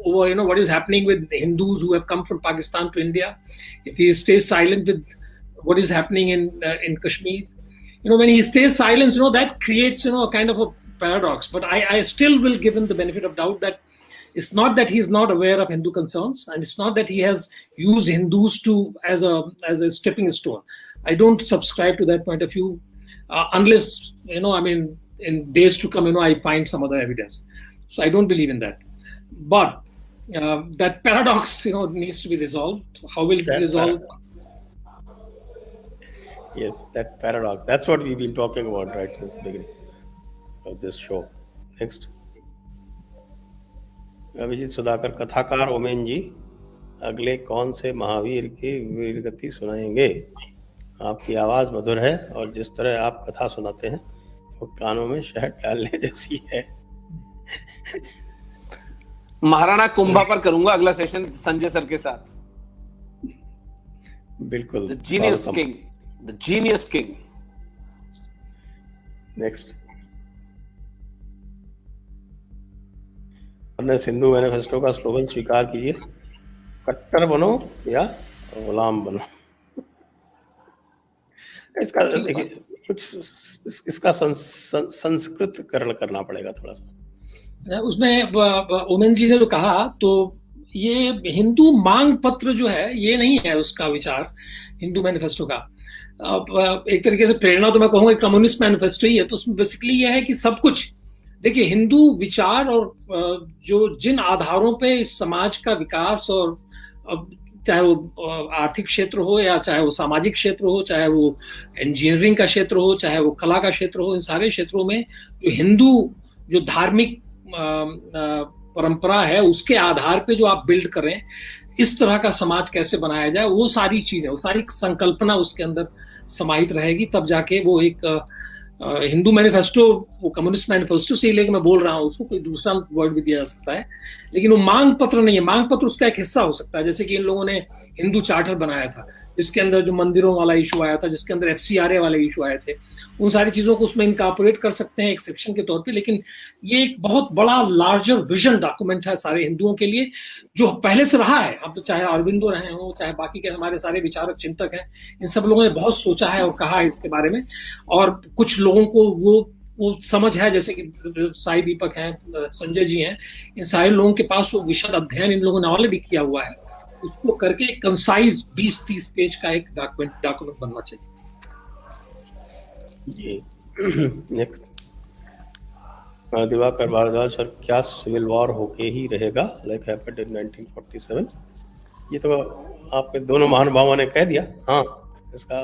over, you know, what is happening with Hindus who have come from Pakistan to India. If he stays silent with what is happening in Kashmir, you know, when he stays silent, you know, that creates, you know, a kind of a paradox. But I still will give him the benefit of doubt that it's not that he's not aware of Hindu concerns, and it's not that he has used Hindus as a stepping stone. I don't subscribe to that point of view. Unless, you know, I mean, in days to come, you know, I find some other evidence. So I don't believe in that. But that paradox, you know, needs to be resolved. How will it be resolved? Yes, that paradox. That's what we've been talking about right since the beginning of this show. Next. Abhijit Sudhakar, कथाकार ओमेन जी, अगले कौन से महावीर की वीरगति सुनाएंगे? आपकी आवाज मधुर है और जिस तरह आप कथा सुनाते हैं वो कानों में शहद डालने जैसी है। महाराणा कुंभा पर करूंगा अगला सेशन संजय सर के साथ। बिल्कुल। The genius king, the genius king. Next, अपने सिंधु मैनिफेस्टो का स्लोगन स्वीकार कीजिए, कट्टर बनो या गुलाम बनो। इसका देखिए कुछ इसका संस्कृतकरण करना पड़ेगा थोड़ा सा। उसमें ओमेन जी ने जो कहा, तो ये हिंदू मांग पत्र जो है ये नहीं है उसका विचार हिंदू मैनिफेस्टो का। एक तरीके से प्रेरणा तो मैं कहूँगा कम्युनिस्ट मैनिफेस्टो ही है। तो उसमें बेसिकली ये है कि सब कुछ देखिए हिंदू विचार और जो जिन आधारों पे इस समाज का विकास और चाहे वो आर्थिक क्षेत्र हो या चाहे वो सामाजिक क्षेत्र हो, चाहे वो इंजीनियरिंग का क्षेत्र हो, चाहे वो कला का क्षेत्र हो, इन सारे क्षेत्रों में जो हिंदू जो धार्मिक परंपरा है उसके आधार पे जो आप बिल्ड करें, इस तरह का समाज कैसे बनाया जाए, वो सारी चीजें, वो सारी संकल्पना उसके अंदर समाहित रहेगी, तब जाके वो एक हिंदू मैनिफेस्टो, वो कम्युनिस्ट मैनिफेस्टो से ही लेके मैं बोल रहा हूँ, उसको कोई दूसरा वर्ड भी दिया जा सकता है, लेकिन वो मांग पत्र नहीं है। मांग पत्र उसका एक हिस्सा हो सकता है, जैसे कि इन लोगों ने हिंदू चार्टर बनाया था, जिसके अंदर जो मंदिरों वाला इशू आया था, जिसके अंदर FCRA वाले इशू आए थे, उन सारी चीजों को उसमें इनकॉर्पोरेट कर सकते हैं एक सेक्शन के तौर पे। लेकिन ये एक बहुत बड़ा लार्जर विजन डॉक्यूमेंट है सारे हिंदुओं के लिए, जो पहले से रहा है। अब तो चाहे अरविंदो रहे हों, चाहे बाकी के हमारे सारे विचारक चिंतक हैं, इन सब लोगों ने बहुत सोचा है और कहा है इसके बारे में। और कुछ लोगों को वो समझ है, जैसे कि साई दीपक हैं, संजय जी हैं, इन सारे लोगों के पास वो विशद अध्ययन इन लोगों ने ऑलरेडी किया हुआ है। उसको करके एक कंसाइज 20-30 पेज का एक डॉक्यूमेंट बनना चाहिए। जी नेक्स्ट, दिवाकर भारद्वाज सर, क्या सिविल वॉर होके ही रहेगा लाइक हैपेंड इन 1947? ये तो आपके दोनों महानुभावों ने कह दिया, हाँ इसका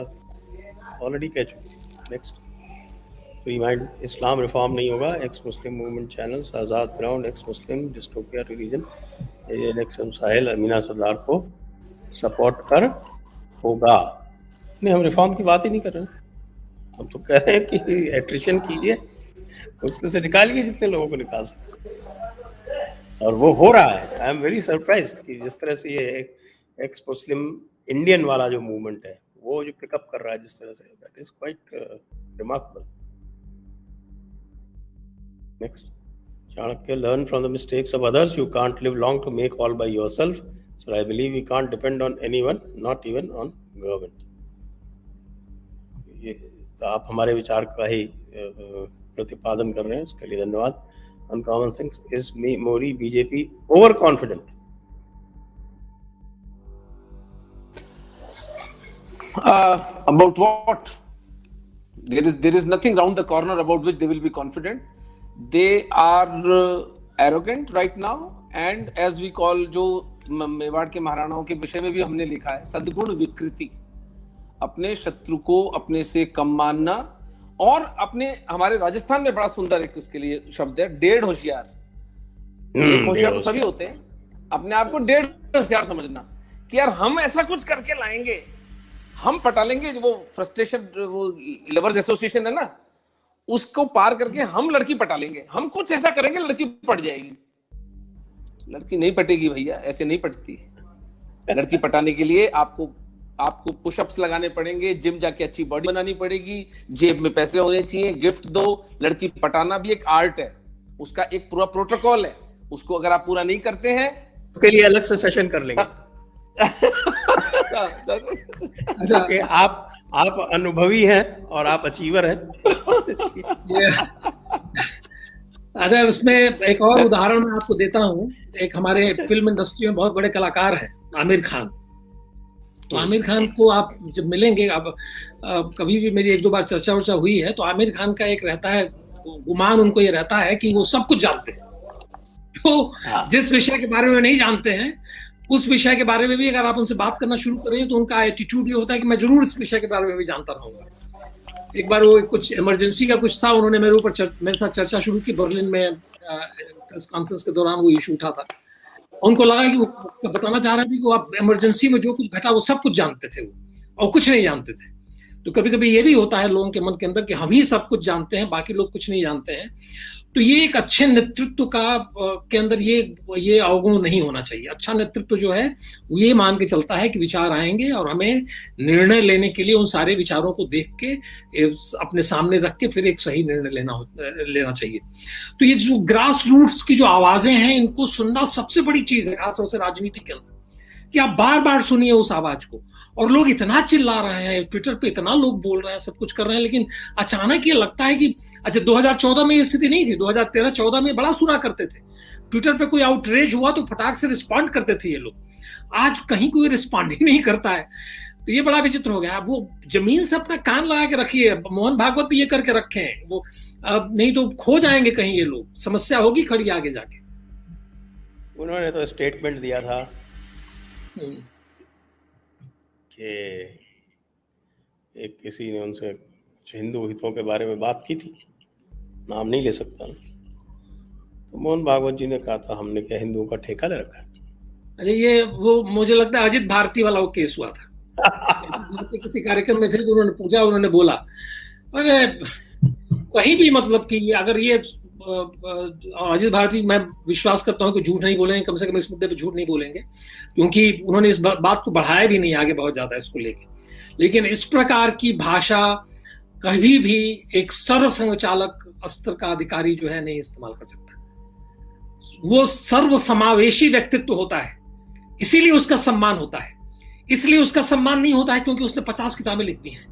ऑलरेडी कह चुके। Next, free mind, Islam reform नहीं होगा, ex Muslim movement channels, Azad ground, ex Muslim, dystopia religion, election Sahil, Amina Sardar को सपोर्ट कर होगा। नहीं, हम रिफॉर्म की बात ही नहीं कर रहे हैं, हम तो कह रहे हैं कि एट्रिशन कीजिए, उसमें से निकालिए जितने लोगों को निकाल सकते, और वो हो रहा है। आई एम वेरी सरप्राइज्ड कि जिस तरह से ये एक्स मुस्लिम इंडियन वाला जो मूवमेंट है वो जो पिकअप कर रहा है जिस तरह से, that is quite remarkable. Next, Chanakya, learn from the mistakes of others. You can't live long to make all by yourself. So I believe we can't depend on anyone, not even on government. ये तो आप हमारे विचार का ही प्रतिपादन कर रहे हैं, उसके लिए धन्यवाद। Uncommon things is Modi BJP overconfident. About what? There is nothing round the corner about which they will be confident. They are arrogant right now, and as we call, जो मेवाड़ के महाराणाओं के विषय में भी हमने लिखा है, सद्गुण विकृति, अपने शत्रु को अपने से कम मानना, और अपने, हमारे राजस्थान में बड़ा सुंदर एक उसके लिए शब्द है, डेढ़ होशियार। एक होशियार तो सभी होते हैं, अपने आप को डेढ़ होशियार समझना कि यार हम ऐसा कुछ करके लाएंगे, हम पटा लेंगे। वो फ्रस्ट्रेशन, वो लवर्स एसोसिएशन है ना, उसको पार करके हम लड़की पटा लेंगे, हम कुछ ऐसा करेंगे लड़की पट जाएगी। लड़की नहीं पटेगी भैया, ऐसे नहीं पटती। लड़की पटाने के लिए आपको पुशअप्स लगाने पड़ेंगे, जिम जाके अच्छी बॉडी बनानी पड़ेगी, जेब में पैसे होने चाहिए, गिफ्ट दो। लड़की पटाना भी एक आर्ट है, उसका एक पूरा प्रोटोकॉल है, उसको अगर आप पूरा नहीं करते हैं उसके लिए अलग से सेशन कर लेंगे। अच्छा, कि आप अनुभवी हैं और आप अचीवर हैं। अच्छा, इसमें एक और उदाहरण मैं आपको देता हूँ। एक हमारे फिल्म इंडस्ट्री में बहुत बड़े कलाकार हैं, आमिर खान। तो आमिर खान को आप जब मिलेंगे, अब कभी भी मेरी 1-2 बार चर्चा हुई है, तो आमिर खान का एक रहता है गुमान, उनको ये रहता है कि वो सब कुछ जानते हैं। तो जिस विषय के बारे में नहीं जानते हैं, उस विषय के बारे में भी अगर आप उनसे बात करना शुरू करें तो उनका एटीट्यूड ये होता है कि मैं जरूर इस विषय के बारे में भी जानता रहूंगा। एक बार वो कुछ इमरजेंसी का कुछ था, उन्होंने मेरे साथ चर्चा शुरू की, बर्लिन में प्रेस कॉन्फ्रेंस के दौरान वो इशू उठा था। उनको लगा कि वो बताना चाह रहे थे कि वो आप इमरजेंसी में जो कुछ घटा वो सब कुछ जानते थे, वो और कुछ नहीं जानते थे। तो कभी कभी ये भी होता है लोगों के मन के अंदर कि हम ही सब कुछ जानते हैं, बाकी लोग कुछ नहीं जानते हैं। तो ये एक अच्छे नेतृत्व के अंदर ये अवगुण नहीं होना चाहिए। अच्छा नेतृत्व जो है वो ये मान के चलता है कि विचार आएंगे और हमें निर्णय लेने के लिए उन सारे विचारों को देख के अपने सामने रख के फिर एक सही निर्णय लेना चाहिए। तो ये जो ग्रास रूट्स की जो आवाजें हैं, इनको सुनना सबसे बड़ी चीज है, खासतौर से राजनीति के अंदर, कि आप बार बार सुनिए उस आवाज को। और लोग इतना चिल्ला रहे हैं, ट्विटर पे इतना लोग बोल रहे हैं, सब कुछ कर रहे हैं, लेकिन अचानक ये लगता है कि अच्छा 2014 में ये स्थिति नहीं थी, 2013-14 में बड़ा सुना करते थे। ट्विटर पे कोई आउटरेज हुआ तो फटाक से रिस्पॉन्ड करते थे ये लोग, आज कहीं कोई रिस्पॉन्ड ही नहीं करता है। तो ये बड़ा विचित्र हो गया। वो जमीन से अपना कान लगा के रखिए, मोहन भागवत भी ये करके रखे हैं, वो नहीं तो खो जाएंगे कहीं ये लोग, समस्या होगी खड़ी आगे जाके। उन्होंने तो स्टेटमेंट दिया था कि एक किसी ने उनसे कुछ हिंदू हितों के बारे में बात की थी, नाम नहीं ले सकता ना, तो मोहन भागवत जी ने कहा था हमने क्या हिंदुओं का ठेका ले रखा है, अच्छा, ये वो मुझे लगता है अजित भारती वाला वो केस हुआ था। भारती किसी कार्यक्रम में थे तो उन्होंने पूछा, उन्होंने बोला, अरे कहीं भी मतलब कि अगर ये और अजित भारती, मैं विश्वास करता हूँ कि झूठ नहीं बोलेंगे, कम से कम इस मुद्दे पे झूठ नहीं बोलेंगे, क्योंकि उन्होंने इस बात को बढ़ाया भी नहीं आगे बहुत ज्यादा इसको लेके। लेकिन इस प्रकार की भाषा कभी भी एक सर्व संचालक स्तर का अधिकारी जो है नहीं इस्तेमाल कर सकता। वो सर्व समावेशी व्यक्तित्व होता है, इसीलिए उसका सम्मान होता है। इसलिए उसका सम्मान नहीं होता है क्योंकि उसने 50 किताबें लिख दी हैं।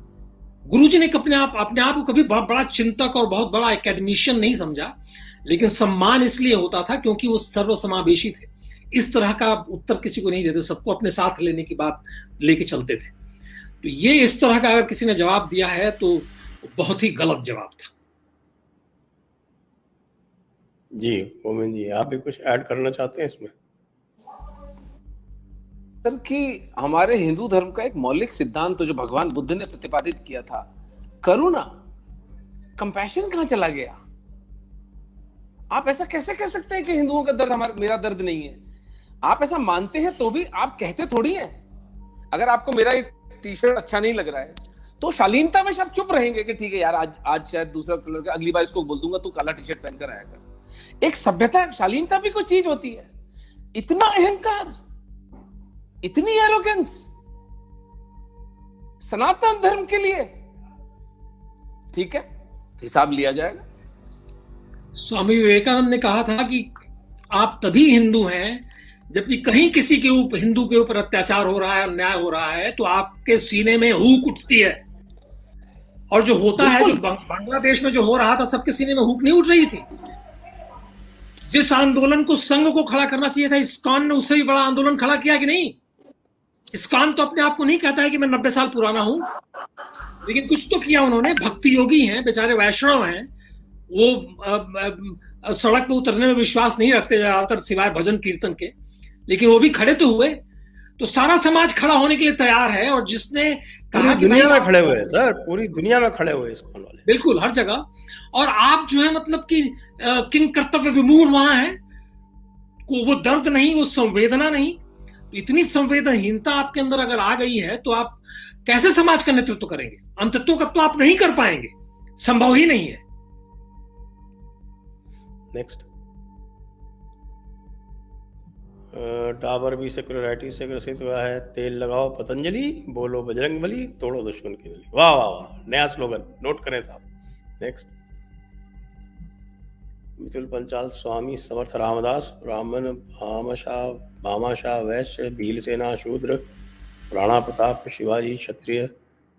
गुरुजी ने अपने आप को कभी बहुत बड़ा चिंतक और बहुत बड़ा एकेडमिशियन नहीं समझा, लेकिन सम्मान इसलिए होता था क्योंकि वो सर्व समावेशी थे। इस तरह का उत्तर किसी को नहीं देते, सबको अपने साथ लेने की बात लेके चलते थे। तो ये इस तरह का अगर किसी ने जवाब दिया है तो बहुत ही गलत जवाब था। जी मोमिन जी, आप भी कुछ ऐड करना चाहते हैं इसमें? सर कि हमारे हिंदू धर्म का एक मौलिक सिद्धांत तो जो भगवान बुद्ध ने प्रतिपादित किया था, करुणा, कंपैशन, कहां चला गया? आप ऐसा कैसे कह सकते हैं कि हिंदुओं का दर्द मेरा दर्द नहीं है? आप ऐसा मानते हैं तो भी आप कहते थोड़ी हैं। अगर आपको मेरा टी शर्ट अच्छा नहीं लग रहा है तो शालीनता में आप चुप रहेंगे कि ठीक है यार, आज शायद दूसरा कलर का, अगली बार इसको बोल दूंगा तू काला टी शर्ट पहनकर आया कर। एक सभ्यता, शालीनता भी कोई चीज होती है। इतना अहंकार, इतनी एरोगेंस सनातन धर्म के लिए, ठीक है, हिसाब लिया जाएगा। स्वामी विवेकानंद ने कहा था कि आप तभी हिंदू हैं जबकि कहीं किसी के ऊपर, हिंदू के ऊपर अत्याचार हो रहा है, अन्याय हो रहा है, तो आपके सीने में हूक उठती है। और जो होता है, जो बांग्लादेश में जो हो रहा था, सबके सीने में हूक नहीं उठ रही थी। जिस आंदोलन को संघ को खड़ा करना चाहिए था, इस्कॉन ने उससे भी बड़ा आंदोलन खड़ा किया कि नहीं? इस्कॉन तो अपने आप को नहीं कहता है कि मैं 90 साल पुराना हूं, लेकिन कुछ तो किया उन्होंने। भक्ति योगी हैं, बेचारे वैष्णव हैं, वो सड़क पे उतरने में विश्वास नहीं रखते ज्यादातर, सिवाय भजन कीर्तन के, लेकिन वो भी खड़े तो हुए। तो सारा समाज खड़ा होने के लिए तैयार है। और जिसने कहा कि दुनिया में खड़े हुए हैं सर, पूरी दुनिया में खड़े हुए इस्कॉन वाले, बिल्कुल हर जगह। और आप जो है मतलब कि किंग कर्तव्य विमूढ़ वहां है, को वो दर्द नहीं, वो संवेदना नहीं। इतनी संवेदनहीनता आपके अंदर अगर आ गई है तो आप कैसे समाज का नेतृत्व करेंगे? अंतत्व का तो आप नहीं कर पाएंगे, संभव ही नहीं है। नेक्स्ट, डाबर भी सिक्योरिटी से ग्रसित हुआ है, तेल लगाओ पतंजलि, बोलो बजरंगबली, तोड़ो दुश्मन की नली। वाह वाह वाह, नया स्लोगन, नोट करें साहब। Next, Mithul Panchal, Swami Samarth Ramdas, Brahmin, Bhamashah Vaishya, Bhilsena Shudra, Rana Pratap Shivaji Kshatriya,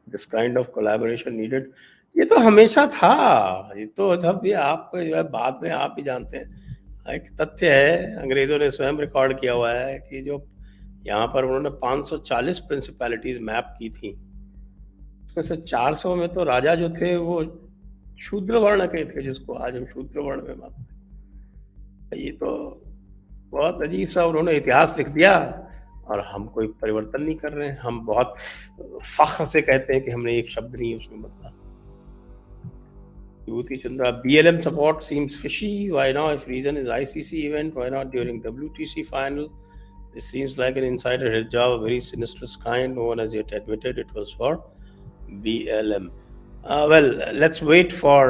this kind of collaboration needed. ये तो हमेशा था, ये तो जब भी आपको जो है बाद में आप भी जानते हैं। एक तथ्य है, अंग्रेजों ने स्वयं रिकॉर्ड किया हुआ है कि जो यहाँ पर उन्होंने 540 प्रिंसिपैलिटीज मैप की थी, उसमें से 400 में तो राजा जो थे वो शूद्र वर्ण के थे, जिसको आज हम शूद्र वर्ण में मानते हैं। ये तो बहुत अजीब सा उन्होंने इतिहास लिख दिया और हम कोई परिवर्तन नहीं कर रहे हैं। हम बहुत फख्र से कहते हैं कि हमने एक शब्द नहीं उसमें बदला। Yuti Chandra, BLM support seems fishy. Why now? If reason is ICC event, why not during WTC final? This seems like an insider job, a very sinistrous kind. No one has yet admitted it was for BLM. Well, let's wait for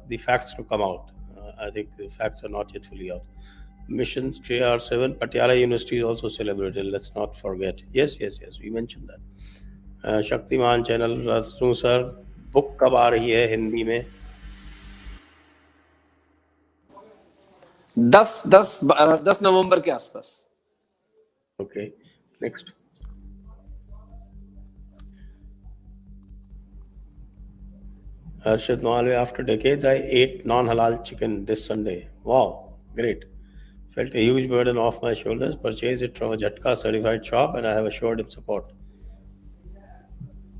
the facts to come out. I think the facts are not yet fully out. Missions KR7, Patiala University is also celebrated. Let's not forget. Yes, we mentioned that. Shaktiman channel, Rasnu sir, book कब आ रही है हिंदी में? 10 नवंबर के आसपास। Okay, next. Arshad Malwe, after decades, I ate non-halal chicken this Sunday. Wow, great. Felt a huge burden off my shoulders. Purchased it from a Jhatka certified shop and I have assured him support.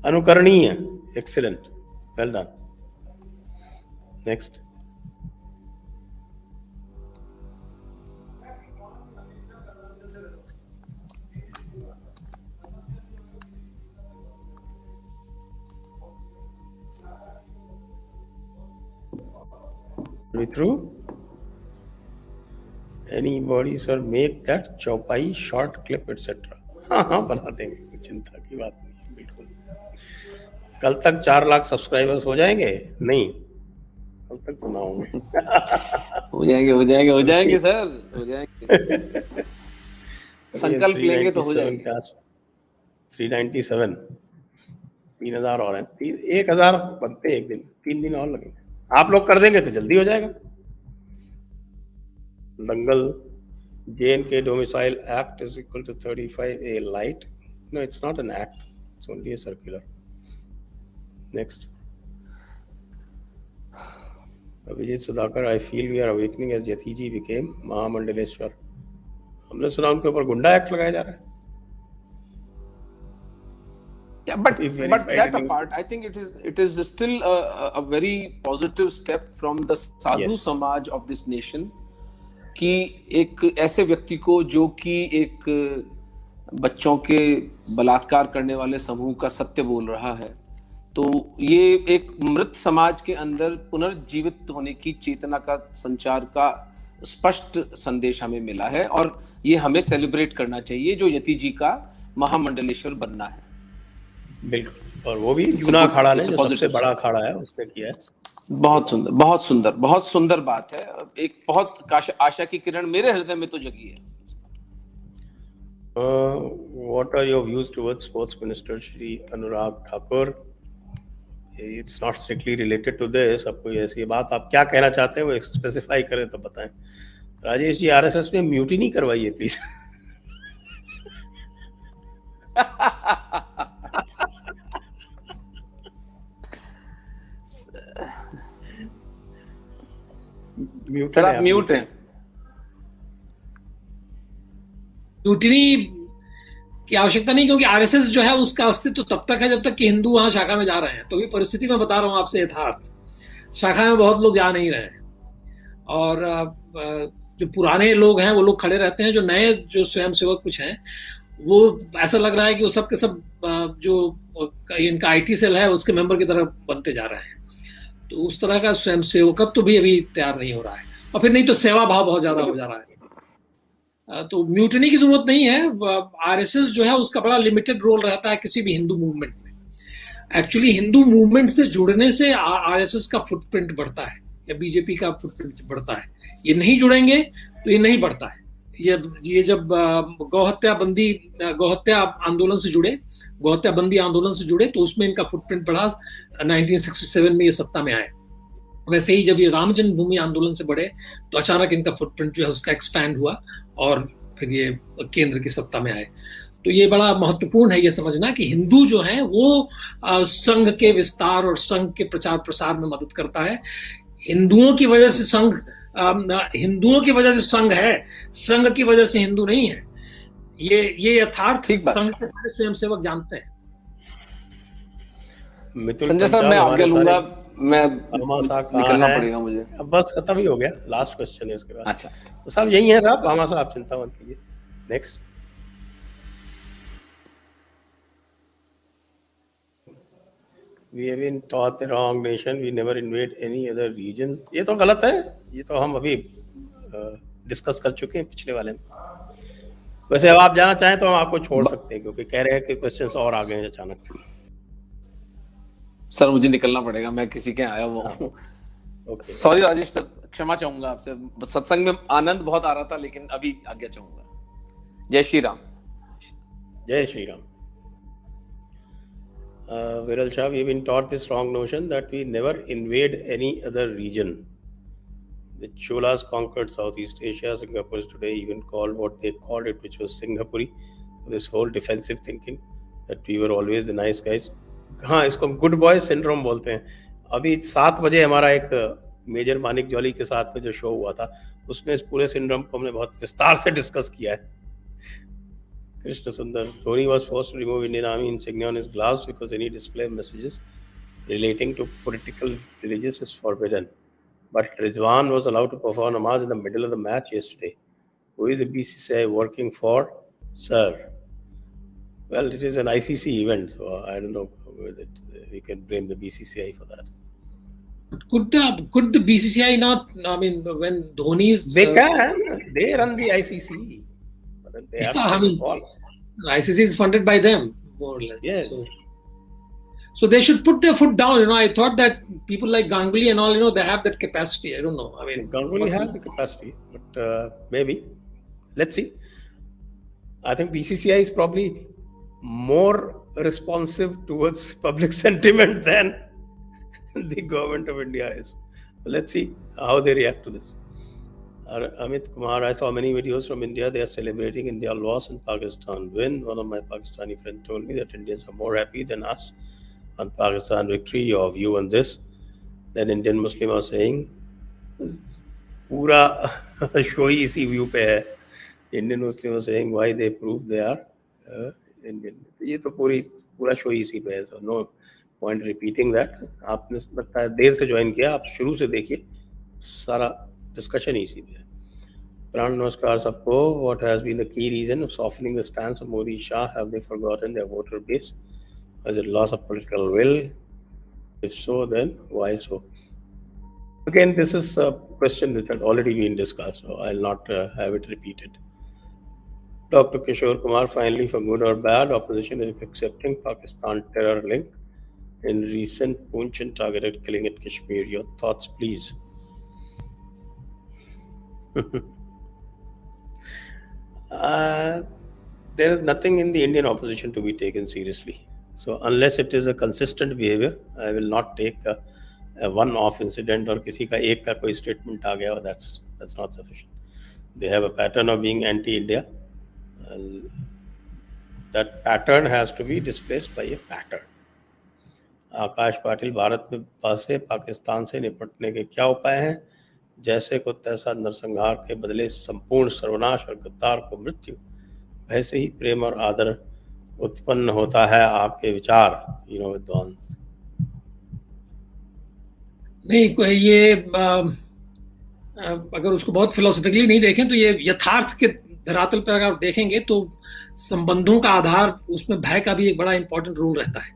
Anukaraniya, excellent. Well done. Next. Are we through? Anybody sir make that चौपाई short clip etc. हाँ बना देंगे, कोई चिंता की बात नहीं है, बिल्कुल। कल तक 4 लाख सब्सक्राइबर्स हो जाएंगे? नहीं, कल तक तो ना होंगे। हो जाएंगे सर, हो जाएंगे। संकल्प लेंगे तो हो जाएंगे। 397 3000 और हैं, 1000 बनते एक दिन, 3 दिन और लगेंगे। आप लोग कर देंगे तो जल्दी हो जाएगा। दंगल J&K Domicile Act is equal to 35A light. No, it's not an act. It's only a circular. Next. Abhijit Sudhakar, I feel we are awakening as Yati ji became Mahamandaleshwar. हमने सुना उनके ऊपर गुंडा एक्ट लगाया जा रहा है। Yeah, but that apart, I think it is still a very positive step from the sadhu samaj of this nation कि एक ऐसे व्यक्ति को जो कि एक बच्चों के बलात्कार करने वाले समूह का सत्य बोल रहा है, तो ये एक मृत समाज के अंदर पुनर्जीवित होने की चेतना का संचार का स्पष्ट संदेश हमें मिला है और ये हमें सेलिब्रेट करना चाहिए जो यति जी का महामंडलेश्वर बनना है। बिल्कुल, और वो भी यूना अखाड़ा ने जो सबसे बड़ा अखाड़ा है उसने किया है। बहुत सुंदर बात है। एक बहुत आशा की किरण मेरे हृदय में तो जगी है। What are your views towards Sports Minister Shri Anurag Thakur? It's not strictly related to this. अब कोई ऐसी बात आप क्या कहना चाहते हैं वो स्पेसिफाई करें तो बताएं। राजेश जी, आरएसएस में म्यूटिनी करवाइए प्लीज। सर आप म्यूट हैं। म्यूटिनी की आवश्यकता नहीं, क्योंकि आरएसएस जो है उसका अस्तित्व तब तक है जब तक कि हिंदू वहां शाखा में जा रहे हैं। तो ये परिस्थिति मैं बता रहा हूं आपसे यथार्थ, शाखा में बहुत लोग जा नहीं रहे हैं और जो पुराने लोग हैं वो लोग खड़े रहते हैं। जो नए जो स्वयंसेवक कुछ हैं वो ऐसा लग रहा है कि वो सब के सब जो इनका आईटी सेल है उसके मेंबर की तरह बनते जा रहे हैं। तो उस तरह का स्वयंसेवकत्व तो भी अभी तैयार नहीं हो रहा है, और फिर नहीं तो सेवा भाव बहुत ज्यादा हो जा रहा है। तो म्यूटिनी की जरूरत नहीं है। आरएसएस जो है उसका बड़ा लिमिटेड रोल रहता है किसी भी हिंदू मूवमेंट में। एक्चुअली हिंदू मूवमेंट से जुड़ने से आरएसएस का फुटप्रिंट बढ़ता है या बीजेपी का फुटप्रिंट बढ़ता है। ये नहीं जुड़ेंगे तो ये नहीं बढ़ता है। ये जब गौहत्या बंदी आंदोलन से जुड़े तो उसमें इनका फुटप्रिंट बढ़ा। 1967 में ये सत्ता में आए। वैसे ही जब ये राम जन्मभूमि आंदोलन से बढ़े तो अचानक इनका फुटप्रिंट जो है उसका एक्सपैंड हुआ और फिर ये केंद्र की सत्ता में आए। तो ये बड़ा महत्वपूर्ण है ये समझना कि हिंदू जो है वो संघ के विस्तार और संघ के प्रचार प्रसार में मदद करता है। हिंदुओं की वजह से संघ है, संघ की वजह से हिंदू नहीं है। ये यथार्थ संघ के सारे स्वयंसेवक जानते हैं। संजय सर मैं आगे लूंगा, मैं निकलना पड़ेगा मुझे। अब बस खत्म ही हो गया, लास्ट क्वेश्चन है इसके बाद। अच्छा तो सब यही है साहब, भामा साहब चिंता मत कीजिए। Next. We have been taught the wrong nation. We never invade any other region. ये तो गलत है, ये तो हम अभी डिस्कस कर चुके हैं पिछले वाले में। वैसे अब आप जाना चाहें तो हम आपको छोड़ सकते हैं, क्योंकि कह रहे हैं कि क्वेश्चन्स और आ गए हैं अचानक। सर मुझे निकलना पड़ेगा, मैं किसी के आया हुआ हूँ। सॉरी राजेश सर, क्षमा चाहूंगा आपसे। सत्संग में आनंद बहुत आ रहा था लेकिन अभी आज्ञा चाहूंगा। जय श्री राम। जय Shri Ram. Viral Shah, we've been taught this wrong notion that we never invade any other region. The Cholas conquered Southeast Asia. Singapore is today even called what they called it, which was Singhapuri. So this whole defensive thinking that we were always the nice guys. हाँ, इसको good boy syndrome बोलते हैं। अभी 7 बजे हमारा एक major Manik jolly के साथ में जो शो हुआ था उसमें इस पूरे सिंड्रोम को हमने बहुत विस्तार से डिस्कस किया है। Krishna Sundar, Dhoni was forced to remove Indian Army insignia on his gloves because any display of messages relating to political religious is forbidden. But Rizwan was allowed to perform namaz in the middle of the match yesterday. Who is the BCCI working for, sir? Well, it is an ICC event, so I don't know whether we can blame the BCCI for that. Could the BCCI not? I mean, when Dhoni is, They can. They run the ICC. But they have to I take a mean, call. ICC is funded by them, more or less. Yes. So they should put their foot down. I thought that people like Ganguly and all, they have that capacity. I don't know. I mean, Ganguly has the capacity, but maybe. Let's see. I think BCCI is probably more responsive towards public sentiment than the government of India is. So let's see how they react to this. Amit Kumar, I saw many videos from India. They are celebrating India loss and Pakistan win. One of my Pakistani friends told me that Indians are more happy than us on Pakistan victory. Your view on this? Then Indian Muslim are saying, पूरा show ही इसी view पे है. Indian Muslim are saying why they prove they are Indian. ये तो पूरा show ही इसी पे है. So no point repeating that. आपने लगता है देर से ज्वाइन किया, आप शुरू से देखिए, सारा डिस्कशन ही इसी पे है. प्राण नमस्कार सबको. What has been the key reason of softening the stance of Modi Shah? Have they forgotten their voter base? Was it loss of political will? If so, then why so? Again, this is a question that had already been discussed, so I'll not have it repeated. Dr. Kishore Kumar, finally, for good or bad, opposition is accepting Pakistan terror link in recent Poonch and targeted killing in Kashmir. Your thoughts, please. There is nothing in the Indian opposition to be taken seriously. So unless it is a consistent behavior, I will not take a one-off incident or किसी का एक का कोई statement आ गया, that's not sufficient. They have a pattern of being anti-India. That pattern has to be displaced by a pattern. आकाश पाटिल, भारत में फंसे पाकिस्तान से निपटने के क्या उपाय हैं? जैसे को तैसा नरसंहार के बदले संपूर्ण सर्वनाश और गद्दार को मृत्यु, वैसे ही प्रेम और आदर उत्पन्न होता है. आपके विचार, विद्वान. नहीं, ये अगर उसको बहुत फिलोसफिकली नहीं देखें तो ये यथार्थ के धरातल पर अगर देखेंगे तो संबंधों का आधार, उसमें भय का भी एक बड़ा इंपॉर्टेंट रोल रहता है.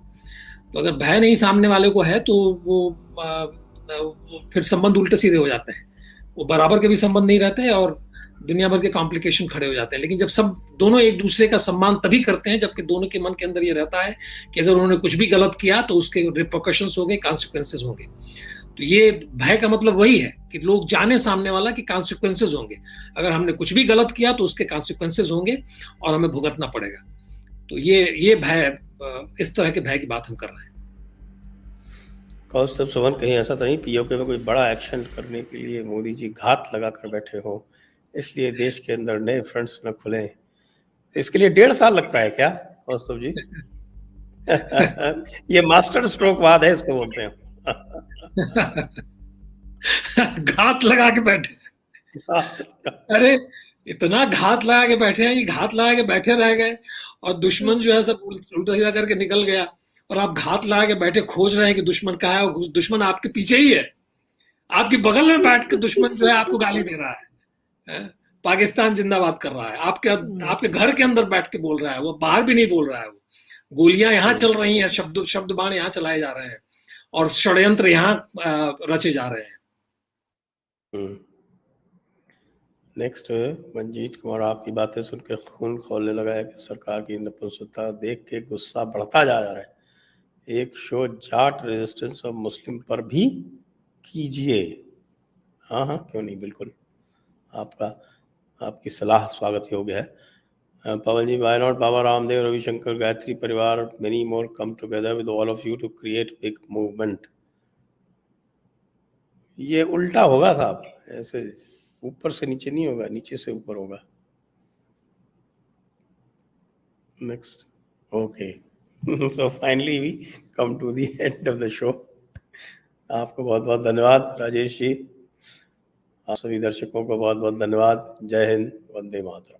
तो अगर भय नहीं सामने वाले को है तो वो फिर संबंध उल्टे सीधे हो जाते हैं. वो बराबर के भी संबंध नहीं रहते और दुनिया भर के कॉम्प्लिकेशन खड़े हो जाते हैं. लेकिन जब सब दोनों एक दूसरे का सम्मान तभी करते हैं जबकि दोनों के मन के अंदर ये रहता है कि अगर उन्होंने कुछ भी गलत किया तो उसके रिपरकशंस होंगे, कॉन्सिक्वेंसेस होंगे. तो ये भय का मतलब वही है कि लोग जाने सामने वाला कि कॉन्सिक्वेंसेस होंगे. अगर हमने कुछ भी गलत किया तो उसके कॉन्सिक्वेंसेस होंगे और हमें भुगतना पड़ेगा. तो ये भय, इस तरह के भय की बात हम कर रहे हैं. कौस्तुभ सुमन, कहीं ऐसा तो नहीं पीओके में कोई बड़ा एक्शन करने के लिए मोदी जी घात लगा कर बैठे हो, इसलिए देश के अंदर नए फ्रंट्स न खुले? इसके लिए 1.5 साल लगता है क्या कौस्तुभ जी? ये मास्टर स्ट्रोक वाद है, इसको बोलते हैं. घात लगा के बैठे. अरे इतना घात लगा के बैठे हैं, ये घात लगा के बैठे रह गए और दुश्मन जो है सब उल्टा सीधा करके निकल गया और आप घात लगा के बैठे खोज रहे हैं कि दुश्मन कहाँ है. और दुश्मन आपके पीछे ही है, आपके बगल में बैठ के दुश्मन जो है आपको गाली दे रहा है, पाकिस्तान जिंदाबाद कर रहा है, आपके घर के अंदर बैठ के बोल रहा है, वो बाहर भी नहीं बोल रहा है. वो गोलियां यहाँ चल रही हैं, शब्द बाण यहाँ चलाए जा रहे हैं और षड्यंत्र यहाँ रचे जा रहे हैं. नेक्स्ट, मंजीत कुमार, आपकी बातें सुन के खून खौलने लगा है कि सरकार की नपुंसकता देख के गुस्सा बढ़ता जा रहा है. एक show Jat resistance of Muslim पर भी कीजिए. हाँ, क्यों नहीं, बिल्कुल. आपकी सलाह स्वागत योग्य है. पवन जी, why not बाबा रामदेव, रविशंकर, गायत्री परिवार, many more come together with all of you to create big movement? ये उल्टा होगा साहब, ऐसे ऊपर से नीचे नहीं होगा, नीचे से ऊपर होगा. Next, okay. So finally we come to the end of the show. आपको बहुत बहुत धन्यवाद राजेश जी. आप सभी दर्शकों को बहुत बहुत धन्यवाद. जय हिंद, वंदे मातरम.